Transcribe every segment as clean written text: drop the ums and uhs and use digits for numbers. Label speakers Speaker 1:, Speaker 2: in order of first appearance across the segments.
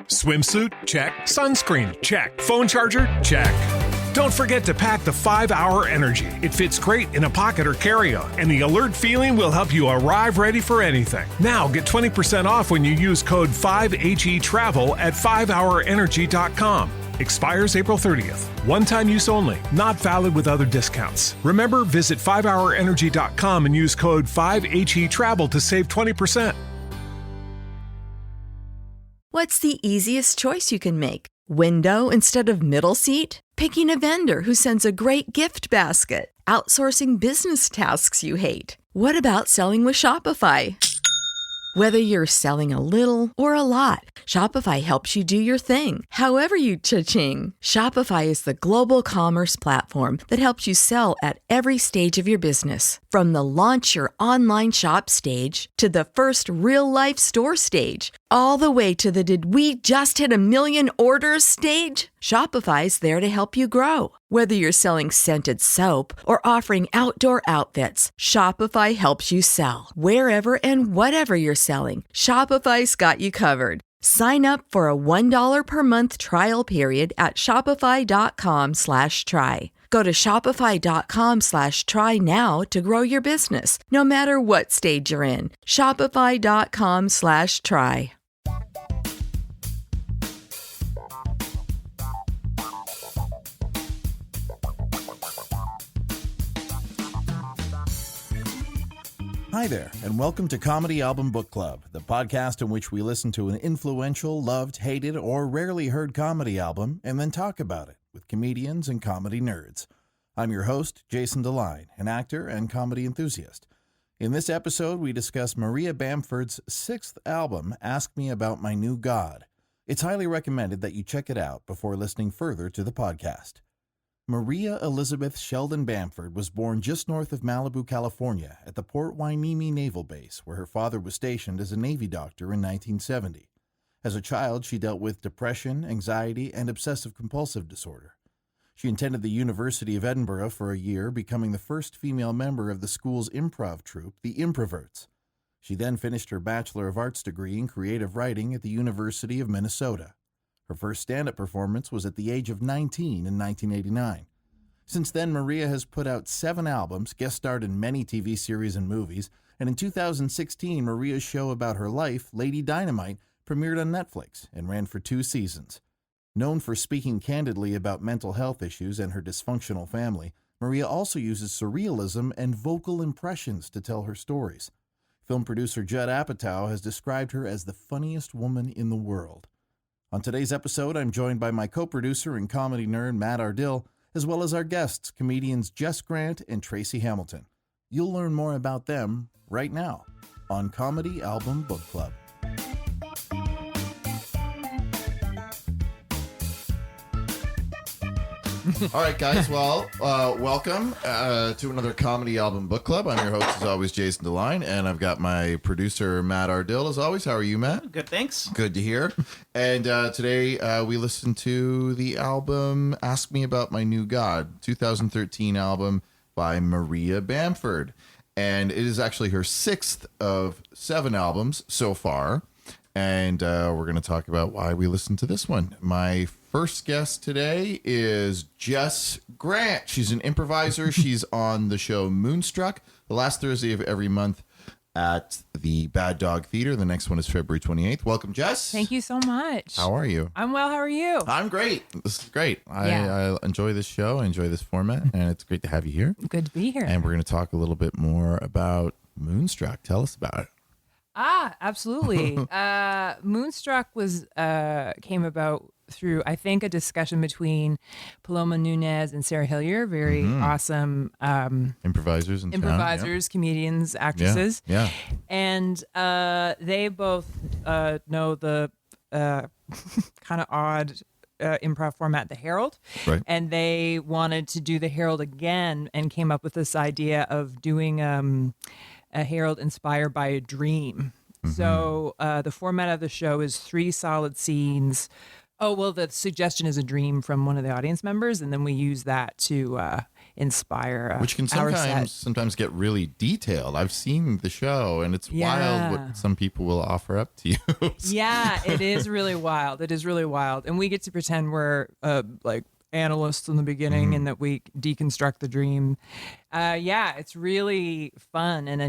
Speaker 1: Swimsuit? Check. Sunscreen? Check. Phone charger? Check. Don't forget to pack the 5-Hour Energy. It fits great in a pocket or carry-on, and the alert feeling will help you arrive ready for anything. Now get 20% off when you use code 5HETRAVEL at 5hourenergy.com. Expires April 30th. One-time use only. Not valid with other discounts. Remember, visit 5hourenergy.com and use code 5HETRAVEL to save 20%.
Speaker 2: What's the easiest choice you can make? Window instead of middle seat? Picking a vendor who sends a great gift basket? Outsourcing business tasks you hate? What about selling with Shopify? Whether you're selling a little or a lot, Shopify helps you do your thing, however you cha-ching. Shopify is the global commerce platform that helps you sell at every stage of your business. From the launch your online shop stage to the first real-life store stage, all the way to the did we just hit a million orders stage. Shopify's there to help you grow. Whether you're selling scented soap or offering outdoor outfits, Shopify helps you sell. Wherever and whatever you're selling, Shopify's got you covered. Sign up for a $1 per month trial period at shopify.com/try. Go to shopify.com/try now to grow your business, no matter what stage you're in. Shopify.com/try.
Speaker 3: Hi there, and welcome to Comedy Album Book Club, the podcast in which we listen to an influential, loved, hated, or rarely heard comedy album and then talk about it with comedians and comedy nerds. I'm your host, Jason DeLine, an actor and comedy enthusiast. In this episode, we discuss Maria Bamford's 6th album, Ask Me About My New God. It's highly recommended that you check it out before listening further to the podcast. Maria Elizabeth Sheldon Bamford was born just north of Malibu, California, at the Port Hueneme Naval Base, where her father was stationed as a Navy doctor in 1970. As a child, she dealt with depression, anxiety, and obsessive-compulsive disorder. She attended the University of Edinburgh for a year, becoming the first female member of the school's improv troupe, the Improverts. She then finished her Bachelor of Arts degree in creative writing at the University of Minnesota. Her first stand-up performance was at the age of 19 in 1989. Since then, Maria has put out 7 albums, guest starred in many TV series and movies, and in 2016, Maria's show about her life, Lady Dynamite, premiered on Netflix and ran for 2 seasons. Known for speaking candidly about mental health issues and her dysfunctional family, Maria also uses surrealism and vocal impressions to tell her stories. Film producer Judd Apatow has described her as the funniest woman in the world. On today's episode, I'm joined by my co-producer and comedy nerd, Matt Ardill, as well as our guests, comedians Jess Grant and Tracy Hamilton. You'll learn more about them right now on Comedy Album Book Club. All right, guys. Well, welcome to another Comedy Album Book Club. I'm your host, as always, Jason DeLine, and I've got my producer, Matt Ardill, as always. How are you, Matt?
Speaker 4: Good, thanks.
Speaker 3: Good to hear. And today we listened to the album Ask Me About My New God, 2013 album by Maria Bamford. And it is actually her 6th of 7 albums so far. And we're going to talk about why we listened to this one. My first guest today is Jess Grant. She's an improviser. She's on the show Moonstruck, the last Thursday of every month at the Bad Dog Theater. The next one is February 28th. Welcome, Jess.
Speaker 5: Thank you so much.
Speaker 3: How are you?
Speaker 5: I'm well. How are you?
Speaker 3: I'm great. This is great.
Speaker 5: Yeah.
Speaker 3: I enjoy this show. I enjoy this format, and it's great to have you here.
Speaker 5: Good to be here.
Speaker 3: And we're going to talk a little bit more about Moonstruck. Tell us about it.
Speaker 5: Absolutely. Moonstruck came about through, I think, a discussion between Paloma Nunez and Sarah Hillier, very awesome
Speaker 3: improvisers,
Speaker 5: comedians, actresses.
Speaker 3: Yeah.
Speaker 5: And they both know the kind of odd improv format, the Herald.
Speaker 3: Right.
Speaker 5: And they wanted to do the Herald again and came up with this idea of doing a Herald inspired by a dream. So the format of the show is 3 solid scenes. Oh, well, the suggestion is a dream from one of the audience members, and then we use that to inspire
Speaker 4: which can
Speaker 5: our set.
Speaker 4: sometimes get really detailed. I've seen the show, and it's wild what some people will offer up to you.
Speaker 5: Yeah, it is really wild. It is really wild, and we get to pretend we're like analysts in the beginning, and that we deconstruct the dream. Yeah, it's really fun and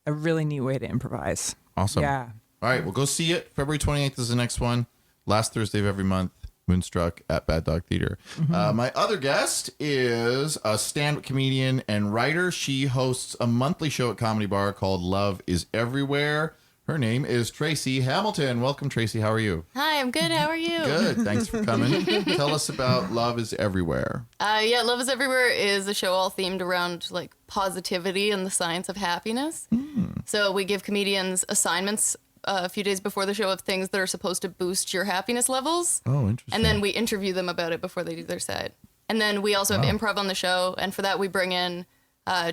Speaker 5: a really neat way to improvise.
Speaker 4: Awesome.
Speaker 5: Yeah.
Speaker 4: All right, well, go see it. February 28th is the next one. Last Thursday of every month. Moonstruck at Bad Dog Theater. My other guest is a stand-up comedian and writer. She hosts a monthly show at Comedy Bar called Love is Everywhere. Her name is Tracy Hamilton. Welcome, Tracy. How are you?
Speaker 6: Hi, I'm good. How are you?
Speaker 4: Good. Thanks for coming. Tell us about Love is Everywhere.
Speaker 6: Yeah, Love is Everywhere is a show all themed around like positivity and the science of happiness. So we give comedians assignments a few days before the show of things that are supposed to boost your happiness levels.
Speaker 4: Oh, interesting.
Speaker 6: And then we interview them about it before they do their set. And then we also have improv on the show. And for that, we bring in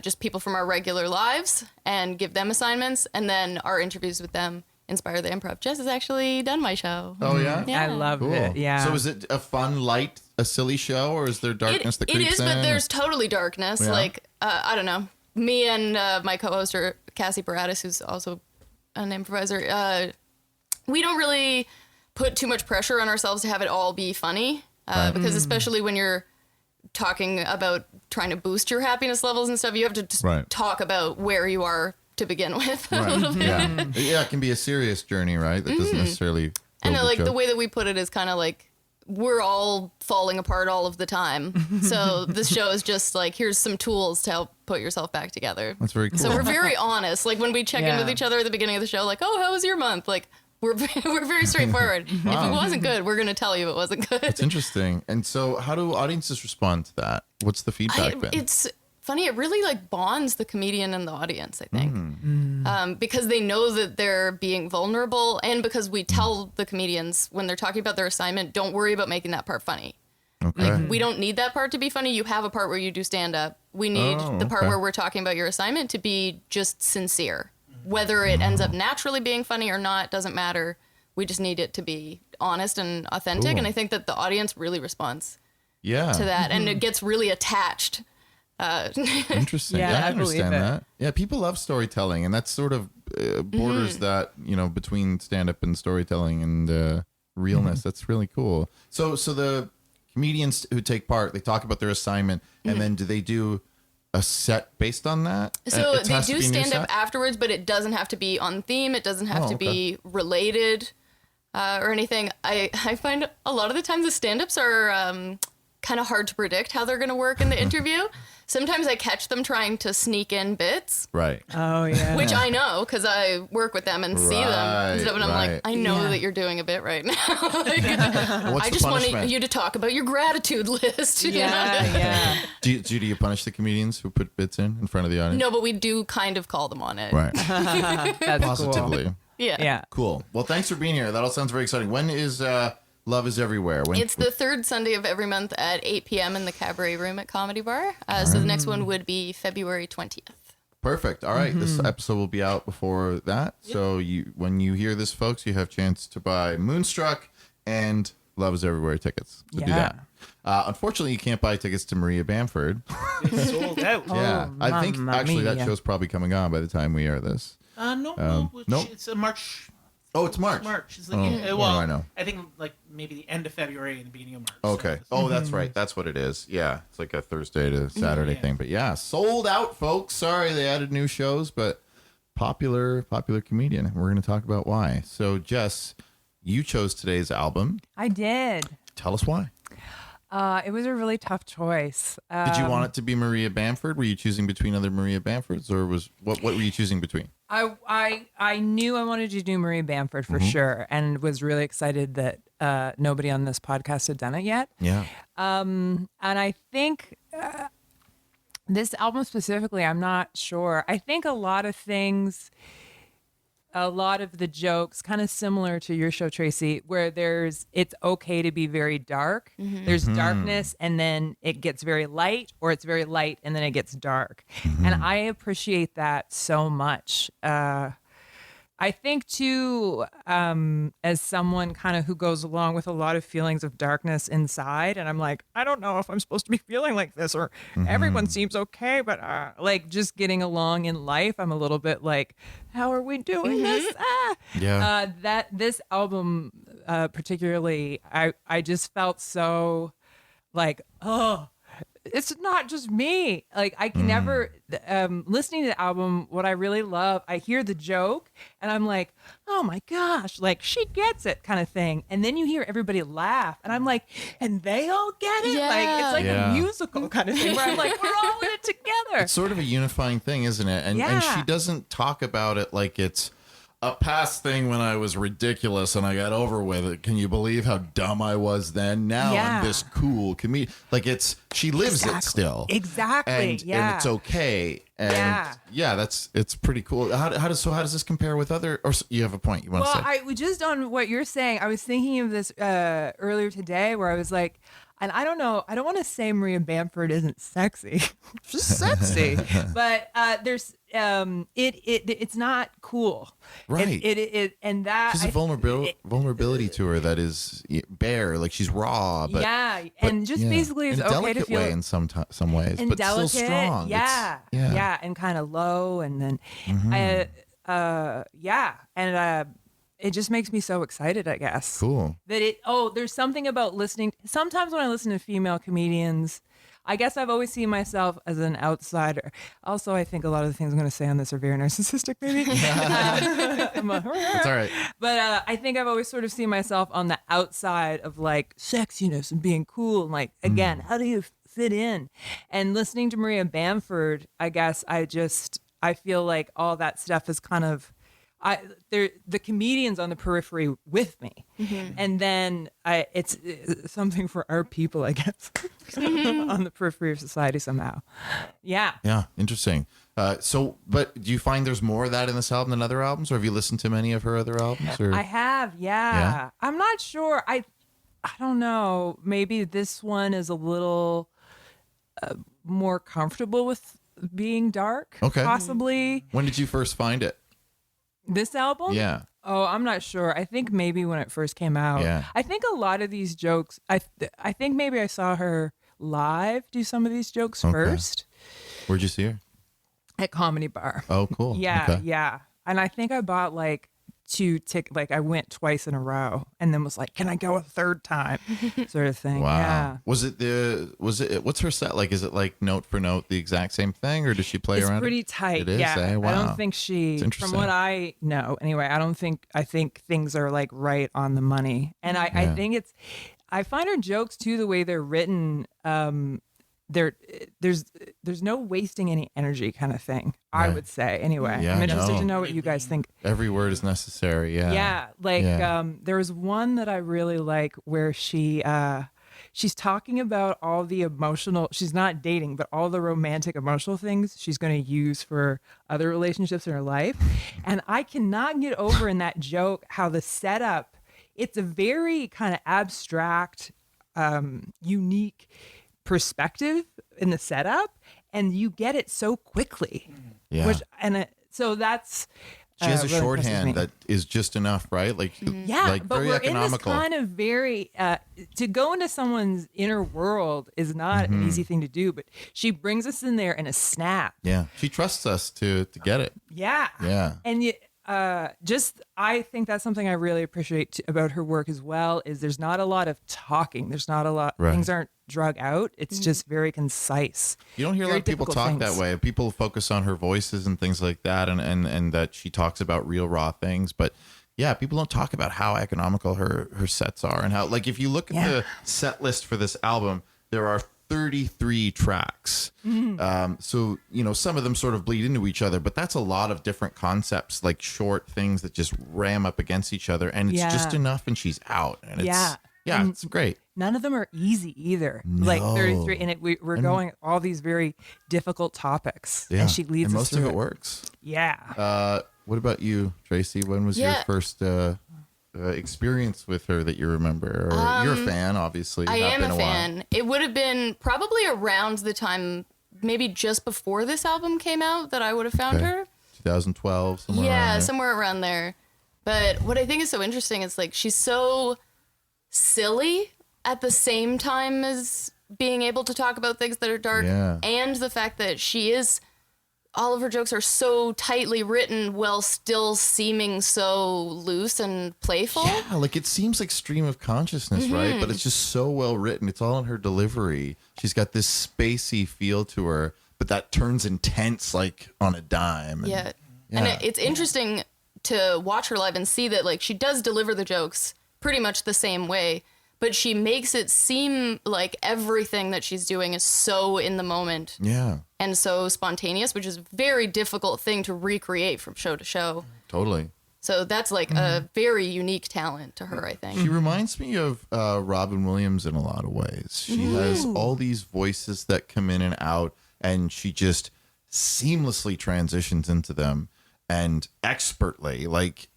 Speaker 6: just people from our regular lives and give them assignments. And then our interviews with them inspire the improv. Jess has actually done my show.
Speaker 4: Oh, yeah?
Speaker 6: Yeah.
Speaker 5: I love
Speaker 4: Cool.
Speaker 5: it. Yeah.
Speaker 4: So is it a fun, light, a silly show, or is there darkness that creeps in?
Speaker 6: It is, but there's totally darkness.
Speaker 4: Yeah.
Speaker 6: Like, I don't know. Me and my co-host, Cassie Baratis, who's also an improviser, we don't really put too much pressure on ourselves to have it all be funny, because especially when you're talking about trying to boost your happiness levels and stuff, you have to just talk about where you are to begin with a little bit.
Speaker 4: Yeah, it can be a serious journey, right? That doesn't necessarily...
Speaker 6: And like the
Speaker 4: joke.
Speaker 6: way that we put it is kind of like we're all falling apart all of the time. So this show is just like, here's some tools to help put yourself back together.
Speaker 4: That's very cool.
Speaker 6: So we're very honest. Like when we check in with each other at the beginning of the show, like, oh, how was your month? Like we're very straightforward. If it wasn't good, we're going to tell you it wasn't good.
Speaker 4: It's interesting. And so how do audiences respond to that? What's the feedback been?
Speaker 6: It's funny. It really like bonds the comedian and the audience, I think, because they know that they're being vulnerable, and because we tell the comedians when they're talking about their assignment, don't worry about making that part funny.
Speaker 4: Okay.
Speaker 6: Like we don't need that part to be funny. You have a part where you do stand up. We need the part where we're talking about your assignment to be just sincere. Whether it ends up naturally being funny or not doesn't matter. We just need it to be honest and authentic.
Speaker 4: Cool.
Speaker 6: And I think that the audience really responds
Speaker 4: to
Speaker 6: that, and it gets really attached.
Speaker 4: Interesting.
Speaker 5: Yeah,
Speaker 4: I
Speaker 5: I believe
Speaker 4: understand
Speaker 5: it.
Speaker 4: that. Yeah, people love storytelling, and that's sort of borders that, between stand-up and storytelling and realness. That's really cool. So the comedians who take part, they talk about their assignment, and then do they do a set based on that?
Speaker 6: So
Speaker 4: It
Speaker 6: they
Speaker 4: has to
Speaker 6: do
Speaker 4: be a new
Speaker 6: stand up
Speaker 4: set?
Speaker 6: afterwards, but it doesn't have to be on theme. It doesn't have to be related or anything. I find a lot of the times the stand-ups are kind of hard to predict how they're going to work in the interview. Sometimes I catch them trying to sneak in bits,
Speaker 4: Right.
Speaker 5: Oh, yeah.
Speaker 6: which I know because I work with them and see them and stuff. And I'm
Speaker 4: Right.
Speaker 6: like, I know that you're doing a bit right now. Like,
Speaker 4: What's
Speaker 6: I
Speaker 4: the
Speaker 6: just want
Speaker 4: punishment?
Speaker 6: you to talk about your gratitude list. you know?
Speaker 5: Yeah.
Speaker 4: Do you punish the comedians who put bits in front of the audience?
Speaker 6: No, but we do kind of call them on it.
Speaker 4: Right.
Speaker 5: That's
Speaker 4: Positively.
Speaker 5: cool.
Speaker 6: Yeah.
Speaker 5: Yeah.
Speaker 4: Cool. Well, thanks for being here. That all sounds very exciting. When is Love is Everywhere? When?
Speaker 6: It's the third Sunday of every month at 8 p.m. in the Cabaret Room at Comedy Bar. So the next one would be February 20th.
Speaker 4: Perfect. All right. This episode will be out before that. So when you hear this, folks, you have a chance to buy Moonstruck and Love is Everywhere tickets to do that. Unfortunately, you can't buy tickets to Maria Bamford.
Speaker 7: It's sold out.
Speaker 4: Yeah. I think
Speaker 5: Mamma
Speaker 4: actually that
Speaker 5: mia.
Speaker 4: show's probably coming on by the time we air this.
Speaker 7: No,
Speaker 4: nope.
Speaker 7: it's a March.
Speaker 4: Oh, it's March.
Speaker 7: It's
Speaker 4: Oh,
Speaker 7: like,
Speaker 4: what do
Speaker 7: well,
Speaker 4: I know?
Speaker 7: I think like maybe the end of February and the beginning of March.
Speaker 4: Okay. Oh, that's right. That's what it is. Yeah. It's like a Thursday to Saturday
Speaker 7: Yeah.
Speaker 4: thing. But yeah, sold out, folks. Sorry they added new shows, but popular comedian. We're going to talk about why. So, Jess, you chose today's album.
Speaker 5: I did.
Speaker 4: Tell us why.
Speaker 5: It was a really tough choice.
Speaker 4: Did you want it to be Maria Bamford? Were you choosing between other Maria Bamfords, or what were you choosing between?
Speaker 5: I knew I wanted to do Maria Bamford for sure, and was really excited that nobody on this podcast had done it yet.
Speaker 4: Yeah.
Speaker 5: And I think this album specifically, I'm not sure. I think a lot of the jokes, kind of similar to your show, Tracy, where it's okay to be very dark. There's darkness, and then it gets very light, or it's very light and then it gets dark. And I appreciate that so much. I think too, as someone kind of who goes along with a lot of feelings of darkness inside, and I'm like, I don't know if I'm supposed to be feeling like this, or everyone seems okay, but like just getting along in life, I'm a little bit like, how are we doing this? That this album, particularly, I just felt so like, oh. It's not just me. Like I can never, listening to the album, what I really love, I hear the joke and I'm like, oh my gosh, like she gets it kind of thing. And then you hear everybody laugh and I'm like, and they all get it?
Speaker 6: Yeah.
Speaker 5: Like it's like
Speaker 4: Yeah.
Speaker 5: a musical kind of thing where I'm like, we're all in it together.
Speaker 4: It's sort of a unifying thing, isn't it? And
Speaker 5: Yeah.
Speaker 4: she doesn't talk about it like it's a past thing when I was ridiculous and I got over with it. Can you believe how dumb I was then? Now
Speaker 5: Yeah.
Speaker 4: I'm this cool comedian. Like she lives it still.
Speaker 5: Exactly.
Speaker 4: And
Speaker 5: Yeah.
Speaker 4: it's okay. And it's pretty cool. How does this compare with other, or you have a point you want to
Speaker 5: Well,
Speaker 4: say?
Speaker 5: just on what you're saying, I was thinking of this earlier today where I was like, and I don't know, I don't want to say Maria Bamford isn't sexy. She's sexy. But there's it's not cool.
Speaker 4: Right.
Speaker 5: And that
Speaker 4: She's a vulnerability to her that is bare, like she's raw, but
Speaker 5: and just basically it's
Speaker 4: in a
Speaker 5: okay to
Speaker 4: delicate
Speaker 5: feel
Speaker 4: way in some ways,
Speaker 5: and
Speaker 4: but
Speaker 5: delicate,
Speaker 4: still strong.
Speaker 5: yeah, and kind of low, and then, and it just makes me so excited, I guess.
Speaker 4: Cool.
Speaker 5: That there's something about listening. Sometimes when I listen to female comedians, I guess I've always seen myself as an outsider. Also, I think a lot of the things I'm going to say on this are very narcissistic, maybe.
Speaker 4: It's all right.
Speaker 5: But I think I've always sort of seen myself on the outside of like sexiness and being cool. And like, again, how do you fit in? And listening to Maria Bamford, I guess I feel like all that stuff is kind of, they're the comedians on the periphery with me. And then it's something for our people, I guess, on the periphery of society somehow. Yeah.
Speaker 4: Yeah, interesting. But do you find there's more of that in this album than other albums, or have you listened to many of her other albums? Or?
Speaker 5: I have, yeah. I'm not sure. I don't know. Maybe this one is a little more comfortable with being dark.
Speaker 4: Okay.
Speaker 5: Possibly.
Speaker 4: When did you first find it?
Speaker 5: This album?
Speaker 4: Yeah.
Speaker 5: Oh, I'm not sure. I think maybe when it first came out.
Speaker 4: Yeah.
Speaker 5: I think a lot of these jokes, I think maybe I saw her live do some of these jokes first
Speaker 4: Where'd you see her?
Speaker 5: at Comedy Bar.
Speaker 4: Oh, cool.
Speaker 5: Yeah,
Speaker 4: Okay.
Speaker 5: yeah. And I think I bought like 2 tickets, like I went twice in a row and then was like, can I go a third time? Sort of thing.
Speaker 4: Wow.
Speaker 5: Yeah.
Speaker 4: Was it what's her set like? Is it like note for note the exact same thing, or does she play
Speaker 5: It's
Speaker 4: around?
Speaker 5: pretty tight.
Speaker 4: It is,
Speaker 5: yeah.
Speaker 4: eh? Wow.
Speaker 5: I don't think
Speaker 4: It's
Speaker 5: from
Speaker 4: interesting.
Speaker 5: what I know anyway, I think things are like right on the money. And I think I find her jokes too, the way they're written, there's no wasting any energy kind of thing, I
Speaker 4: Right.
Speaker 5: would say anyway.
Speaker 4: Yeah,
Speaker 5: I'm interested
Speaker 4: no.
Speaker 5: to know what you guys think.
Speaker 4: Every word is necessary. Yeah.
Speaker 5: Yeah, like
Speaker 4: Yeah.
Speaker 5: there was one that I really like where she's talking about all the emotional, she's not dating, but all the romantic emotional things she's going to use for other relationships in her life. And I cannot get over in that joke how the setup, it's a very kind of abstract, unique perspective in the setup, and you get it so quickly.
Speaker 4: Yeah.
Speaker 5: So that's
Speaker 4: She has a
Speaker 5: really impresses me.
Speaker 4: shorthand that is just enough, right? Like,
Speaker 5: Yeah,
Speaker 4: like
Speaker 5: but
Speaker 4: very
Speaker 5: we're
Speaker 4: economical.
Speaker 5: in this kind of very to go into someone's inner world is not an easy thing to do, but she brings us in there in a snap.
Speaker 4: Yeah. She trusts us to get it.
Speaker 5: Yeah.
Speaker 4: Yeah.
Speaker 5: And I think that's something I really appreciate about her work as well, is there's not a lot of talking. There's not a lot,
Speaker 4: Right.
Speaker 5: things aren't drug out. It's just very concise.
Speaker 4: You don't hear a lot
Speaker 5: Very
Speaker 4: of people
Speaker 5: difficult
Speaker 4: talk
Speaker 5: things.
Speaker 4: that way. People focus on her voices and things like that, and that she talks about real raw things. But yeah, people don't talk about how economical her sets are, and how, like, if you look at the set list for this album, there are 33 tracks. So, some of them sort of bleed into each other, but that's a lot of different concepts, like short things that just ram up against each other, and it's just enough, and she's out, and it's
Speaker 5: And
Speaker 4: it's great.
Speaker 5: None of them are easy either. Like 33, and we're going all these very difficult topics,
Speaker 4: Yeah,
Speaker 5: and she leads
Speaker 4: and
Speaker 5: us
Speaker 4: most
Speaker 5: through
Speaker 4: of it works.
Speaker 5: Yeah.
Speaker 4: What about you, Tracy? When was your
Speaker 6: Yeah.
Speaker 4: first experience with her that you remember? Or you're a fan, obviously.
Speaker 6: I
Speaker 4: Not
Speaker 6: am
Speaker 4: been
Speaker 6: a
Speaker 4: while.
Speaker 6: fan. It would have been probably around the time, maybe just before this album came out, that I would have found
Speaker 4: Okay.
Speaker 6: her.
Speaker 4: 2012, somewhere around
Speaker 6: Yeah,
Speaker 4: there.
Speaker 6: somewhere around there. But what I think is so interesting is like she's so silly at the same time as being able to talk about things that are dark,
Speaker 4: Yeah.
Speaker 6: and the fact that all of her jokes are so tightly written while still seeming so loose and playful.
Speaker 4: Yeah, like it seems like stream of consciousness, right? But it's just so well written. It's all in her delivery. She's got this spacey feel to her, but that turns intense like on a dime. And,
Speaker 6: Yeah.
Speaker 4: Yeah.
Speaker 6: And it's interesting to watch her live and see that like she does deliver the jokes pretty much the same way, but she makes it seem like everything that she's doing is so in the moment
Speaker 4: Yeah,
Speaker 6: and so spontaneous, which is a very difficult thing to recreate from show to show.
Speaker 4: totally.
Speaker 6: So that's like a very unique talent to her, I think.
Speaker 4: She reminds me of Robin Williams in a lot of ways. She has all these voices that come in and out, and she just seamlessly transitions into them and expertly. Like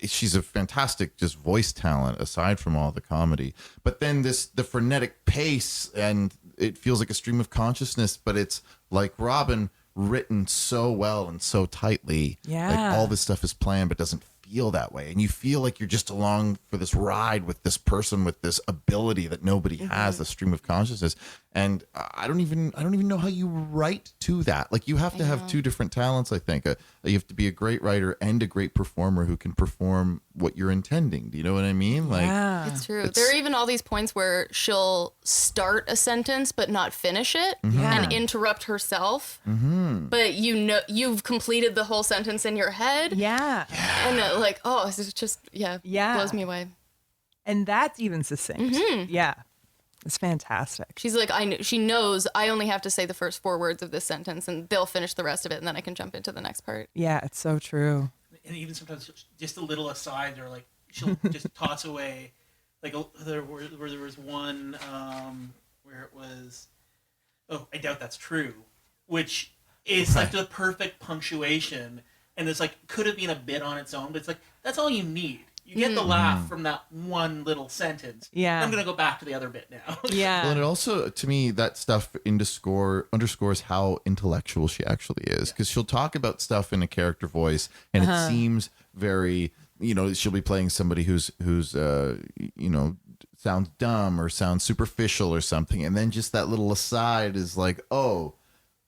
Speaker 4: she's a fantastic just voice talent aside from all the comedy. But then the frenetic pace, and it feels like a stream of consciousness, but it's like Robin written so well and so tightly.
Speaker 5: Yeah.
Speaker 4: Like all this stuff is planned but doesn't feel that way, and you feel like you're just along for this ride with this person with this ability that nobody has, the stream of consciousness. And I don't even know how you write to that. Like you have to have two different talents, I think. You have to be a great writer and a great performer who can perform what you're intending. Do you know what I mean? Like
Speaker 5: Yeah.
Speaker 6: It's true. There are even all these points where she'll start a sentence but not finish it and interrupt herself. But you know you've completed the whole sentence in your head.
Speaker 5: Yeah.
Speaker 6: And like, oh, this is just,
Speaker 5: Yeah.
Speaker 6: blows me away.
Speaker 5: And that's even succinct. Yeah. It's fantastic.
Speaker 6: She's like, she knows I only have to say the first 4 words of this sentence and they'll finish the rest of it and then I can jump into the next part.
Speaker 5: Yeah, it's so true.
Speaker 7: And even sometimes just a little aside, or like she'll just toss away, like there was one where it was, oh, I doubt that's true, which is like the perfect punctuation, and it's like could have been a bit on its own, but it's like that's all you need. You get the laugh from that one little sentence.
Speaker 5: Yeah.
Speaker 7: I'm gonna go back to the other bit now.
Speaker 5: Yeah.
Speaker 4: Well, and it also, to me, that stuff underscores how intellectual she actually is, because she'll talk about stuff in a character voice, and it seems very, she'll be playing somebody who's sounds dumb or sounds superficial or something, and then just that little aside is like, oh,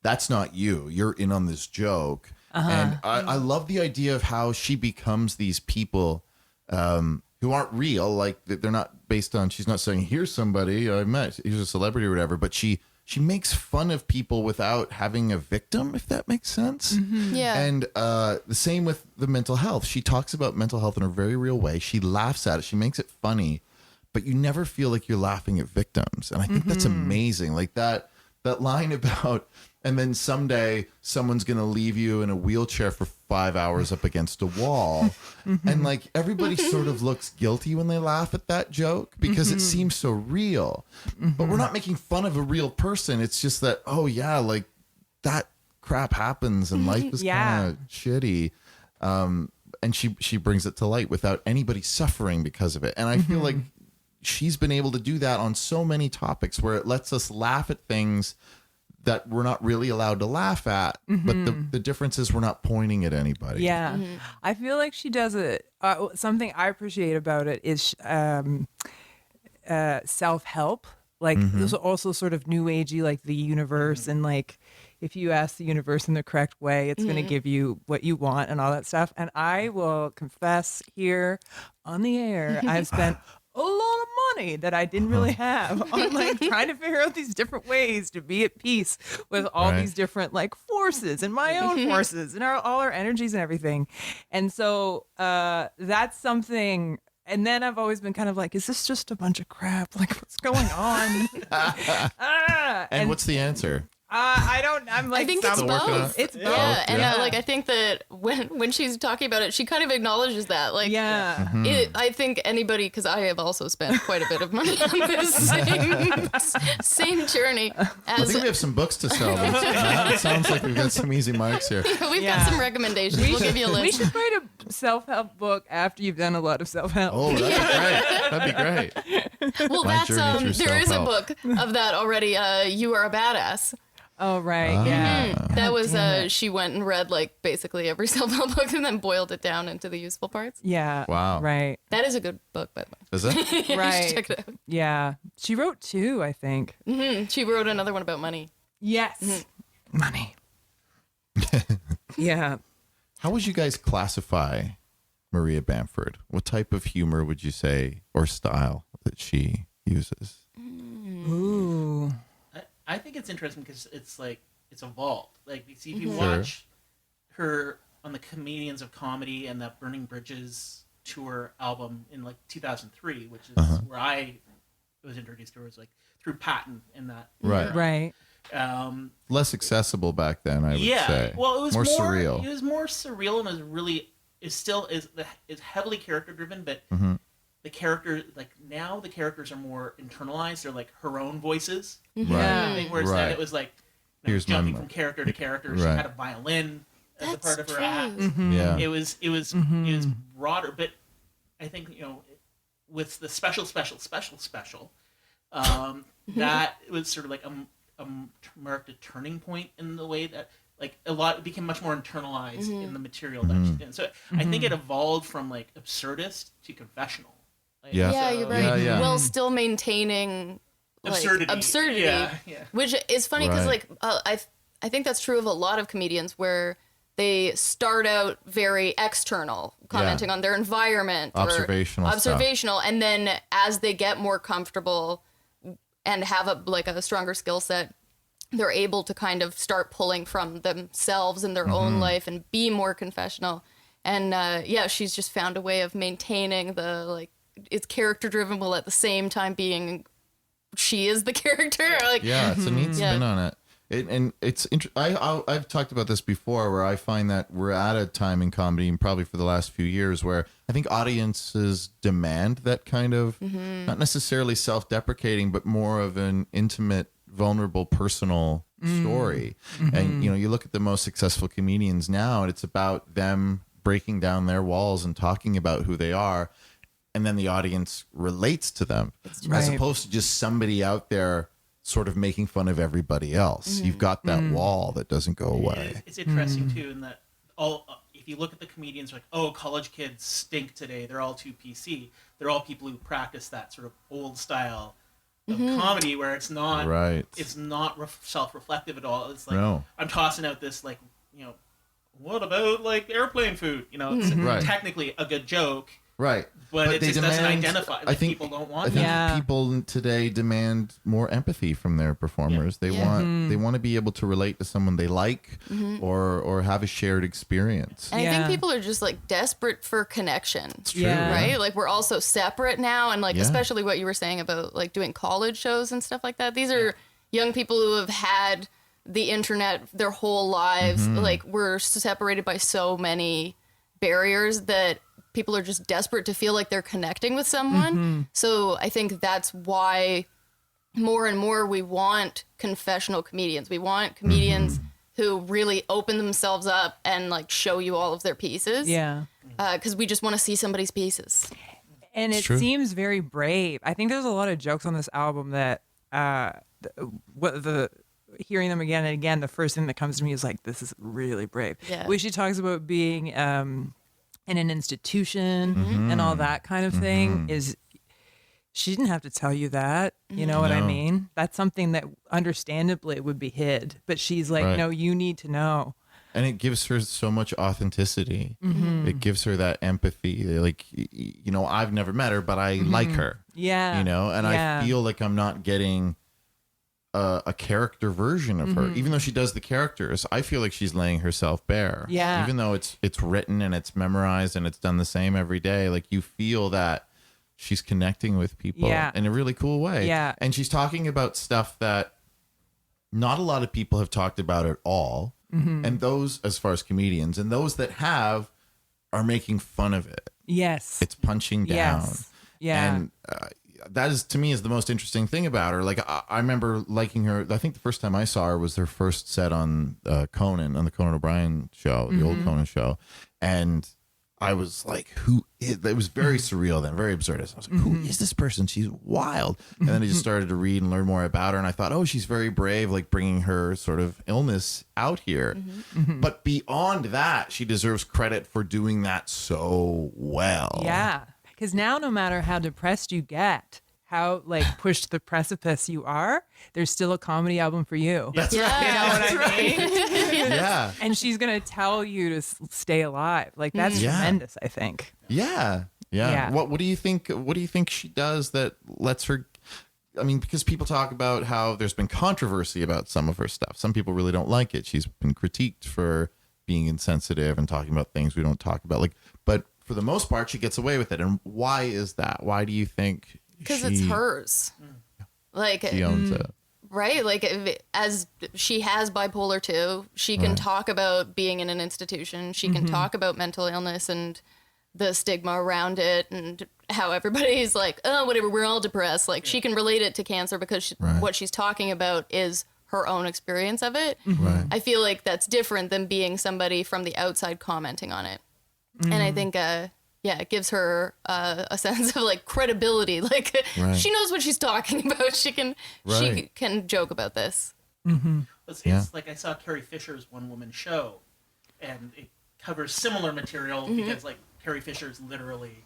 Speaker 4: that's not you. You're in on this joke. And I love the idea of how she becomes these people who aren't real, like they're not based on, she's not saying, here's somebody I met, here's a celebrity or whatever, but she makes fun of people without having a victim, if that makes sense.
Speaker 6: Yeah.
Speaker 4: And the same with the mental health. She talks about mental health in a very real way. She laughs at it. She makes it funny, but you never feel like you're laughing at victims. And I think that's amazing. Like that line about, and then someday someone's going to leave you in a wheelchair for 5 hours up against a wall. And like everybody sort of looks guilty when they laugh at that joke because it seems so real. But we're not making fun of a real person. It's just that, oh yeah, like that crap happens and life is kind of shitty. And she brings it to light without anybody suffering because of it. And I feel like she's been able to do that on so many topics where it lets us laugh at things that we're not really allowed to laugh at, but the difference is we're not pointing at anybody.
Speaker 5: Yeah. I feel like she does it. Something I appreciate about it is self-help. Like there's also sort of new agey, like the universe, and like if you ask the universe in the correct way, it's going to give you what you want and all that stuff. And I will confess here on the air, I've spent a lot of money that I didn't really have on like trying to figure out these different ways to be at peace with all these different like forces and my own forces and all our energies and everything. And so that's something. And then I've always been kind of like, is this just a bunch of crap? Like, what's going on?
Speaker 4: And what's the answer?
Speaker 5: I don't. I'm like,
Speaker 6: I think it's
Speaker 4: Still working on
Speaker 6: both.
Speaker 4: it?
Speaker 5: It's both.
Speaker 6: Yeah, and
Speaker 5: Yeah.
Speaker 6: like I think that when she's talking about it, she kind of acknowledges that. Like,
Speaker 5: Yeah.
Speaker 6: I think anybody, because I have also spent quite a bit of money on this same journey.
Speaker 4: I think we have some books to sell. It sounds like we've got some easy marks here.
Speaker 6: We've
Speaker 5: Yeah.
Speaker 6: got some recommendations. We'll give you a
Speaker 5: We
Speaker 6: list.
Speaker 5: should write a self-help book after you've done a lot of self-help.
Speaker 4: Oh, that'd be great.
Speaker 6: Well,
Speaker 4: My
Speaker 6: that's
Speaker 4: journey through
Speaker 6: there is a
Speaker 4: self-help.
Speaker 6: book of that already. You Are a Badass.
Speaker 5: Oh, right. Yeah.
Speaker 6: That was
Speaker 5: damn it.
Speaker 6: she went and read like basically every self-help book and then boiled it down into the useful parts.
Speaker 5: Yeah.
Speaker 4: Wow.
Speaker 5: Right.
Speaker 6: That is a good book, by the way.
Speaker 4: Is it?
Speaker 6: You should
Speaker 5: Right.
Speaker 6: check it out.
Speaker 5: Yeah. She wrote 2, I think.
Speaker 6: She wrote another one about money.
Speaker 5: Yes. Money. Yeah.
Speaker 4: How would you guys classify Maria Bamford? What type of humor would you say or style that she uses?
Speaker 5: Ooh.
Speaker 7: I think it's interesting because it's like it's evolved. Like you see, if you
Speaker 4: Sure.
Speaker 7: watch her on the Comedians of Comedy and that Burning Bridges tour album in like 2003, which is where I was introduced to her, was like through Patton in that.
Speaker 4: Right.
Speaker 5: Right.
Speaker 4: Less accessible back then, I would
Speaker 7: Yeah.
Speaker 4: say.
Speaker 7: Well, it was
Speaker 4: more
Speaker 7: more
Speaker 4: surreal.
Speaker 7: It was more surreal and is heavily character driven, but the character now the characters are more internalized. They're like her own voices.
Speaker 5: Yeah.
Speaker 7: Whereas
Speaker 4: Right.
Speaker 7: then it was like
Speaker 4: Here's
Speaker 7: jumping
Speaker 4: my-
Speaker 7: from character to character. She
Speaker 4: Right.
Speaker 7: had a violin as a
Speaker 6: That's
Speaker 7: part of her
Speaker 6: true.
Speaker 7: act.
Speaker 4: Yeah.
Speaker 7: It was broader, but I think with the special, that was sort of like marked a turning point in the way that like it became much more internalized in the material that she did. So I think it evolved from like absurdist to confessional. Like,
Speaker 4: Yeah.
Speaker 6: Yeah,
Speaker 7: so-
Speaker 6: you're right.
Speaker 4: Yeah, yeah.
Speaker 6: While still maintaining like,
Speaker 7: Absurdity. Yeah.
Speaker 6: Which is funny because
Speaker 4: Right.
Speaker 6: I think that's true of a lot of comedians where they start out very external, commenting on their environment,
Speaker 4: Observational
Speaker 6: or
Speaker 4: stuff.
Speaker 6: observational, and then as they get more comfortable and have a stronger skill set, they're able to kind of start pulling from themselves in their own life and be more confessional. And she's just found a way of maintaining it's character driven while at the same time being she is the character. Like
Speaker 4: Yeah, it's a neat spin
Speaker 6: Yeah.
Speaker 4: on it. And it's I've talked about this before, where I find that we're at a time in comedy, and probably for the last few years, where I think audiences demand that kind of not necessarily self-deprecating, but more of an intimate, vulnerable, personal story. And you look at the most successful comedians now, and it's about them breaking down their walls and talking about who they are, and then the audience relates to them, as
Speaker 5: Right.
Speaker 4: opposed to just somebody out there sort of making fun of everybody else. You've got that wall that doesn't go away.
Speaker 7: It's interesting too, in that if you look at the comedians, like, oh, college kids stink today. They're all too PC. They're all people who practice that sort of old style of comedy where it's not
Speaker 4: Right.
Speaker 7: It's not self-reflective at all. It's like
Speaker 4: No.
Speaker 7: I'm tossing out this what about like airplane food? It's
Speaker 4: Right.
Speaker 7: technically a good joke,
Speaker 4: Right.
Speaker 7: but it
Speaker 4: they
Speaker 7: just doesn't
Speaker 4: demand-
Speaker 7: identify.
Speaker 4: I think
Speaker 7: people don't
Speaker 4: I
Speaker 7: want
Speaker 4: think
Speaker 7: that.
Speaker 5: Yeah.
Speaker 4: people today demand more empathy from their performers. They want to be able to relate to someone they like or have a shared experience.
Speaker 6: And I
Speaker 5: Yeah.
Speaker 6: think people are just like desperate for connection.
Speaker 4: It's true.
Speaker 5: Yeah.
Speaker 6: Right? Like we're all so separate now, and like
Speaker 4: Yeah.
Speaker 6: especially what you were saying about like doing college shows and stuff like that. These are young people who have had the internet their whole lives. Like we're separated by so many barriers that people are just desperate to feel like they're connecting with someone. So I think that's why more and more we want confessional comedians. We want comedians who really open themselves up and like show you all of their pieces.
Speaker 5: Yeah.
Speaker 6: Because we just want to see somebody's pieces.
Speaker 5: And
Speaker 4: It's
Speaker 5: it
Speaker 4: true.
Speaker 5: seems very brave. I think there's a lot of jokes on this album that hearing them again and again, the first thing that comes to me is like, this is really brave.
Speaker 6: Yeah.
Speaker 5: Where she talks about being in an institution and all that kind of thing is she didn't have to tell you that. You know what I
Speaker 4: No.
Speaker 5: mean? That's something that understandably would be hid. But she's like,
Speaker 4: Right.
Speaker 5: no, you need to know.
Speaker 4: And it gives her so much authenticity. It gives her that empathy. Like, I've never met her, but I like her.
Speaker 5: Yeah.
Speaker 4: And
Speaker 5: Yeah.
Speaker 4: I feel like I'm not getting a character version of her. Even though she does the characters, I feel like she's laying herself bare.
Speaker 5: Yeah.
Speaker 4: Even though it's written and it's memorized and it's done the same every day, like you feel that she's connecting with people
Speaker 5: Yeah.
Speaker 4: in a really cool way.
Speaker 5: Yeah.
Speaker 4: And she's talking about stuff that not a lot of people have talked about at all. And those, as far as comedians, and those that have, are making fun of it.
Speaker 5: Yes.
Speaker 4: It's punching down.
Speaker 5: Yes. Yeah.
Speaker 4: And that is, to me, is the most interesting thing about her. Like, I remember liking her. I think the first time I saw her was her first set on Conan, on the Conan O'Brien show, the old Conan show. And I was like, who is, it was very surreal then, very absurdist. I was like, who is this person? She's wild. And then I just started to read and learn more about her. And I thought, oh, she's very brave, like bringing her sort of illness out here. But beyond that, she deserves credit for doing that so well.
Speaker 5: Yeah. Because now, no matter how depressed you get, how like pushed to the precipice you are, there's still a comedy album for you.
Speaker 4: That's
Speaker 6: Yeah,
Speaker 4: right.
Speaker 6: that's right.
Speaker 4: Yeah.
Speaker 5: And she's going to tell you to stay alive. Like that's
Speaker 4: Yeah.
Speaker 5: tremendous, I think.
Speaker 4: Yeah.
Speaker 5: Yeah.
Speaker 4: What do you think? What do you think she does that lets her? I mean, because people talk about how there's been controversy about some of her stuff. Some people really don't like it. She's been critiqued for being insensitive and talking about things we don't talk about. Like, but for the most part, she gets away with it. And why is that? Why do you think?
Speaker 6: Because it's hers. Like,
Speaker 4: She owns it.
Speaker 6: right? Like, as she has bipolar too, she can talk about being in an institution. She can talk about mental illness and the stigma around it and how everybody's like, oh, whatever, we're all depressed. Like, she can relate it to cancer because what she's talking about is her own experience of it.
Speaker 4: Right.
Speaker 6: I feel like that's different than being somebody from the outside commenting on it. And I think, it gives her a sense of like credibility. Like she knows what she's talking about. She can joke about this.
Speaker 7: It's like I saw Carrie Fisher's one woman show, and it covers similar material because like Carrie Fisher's literally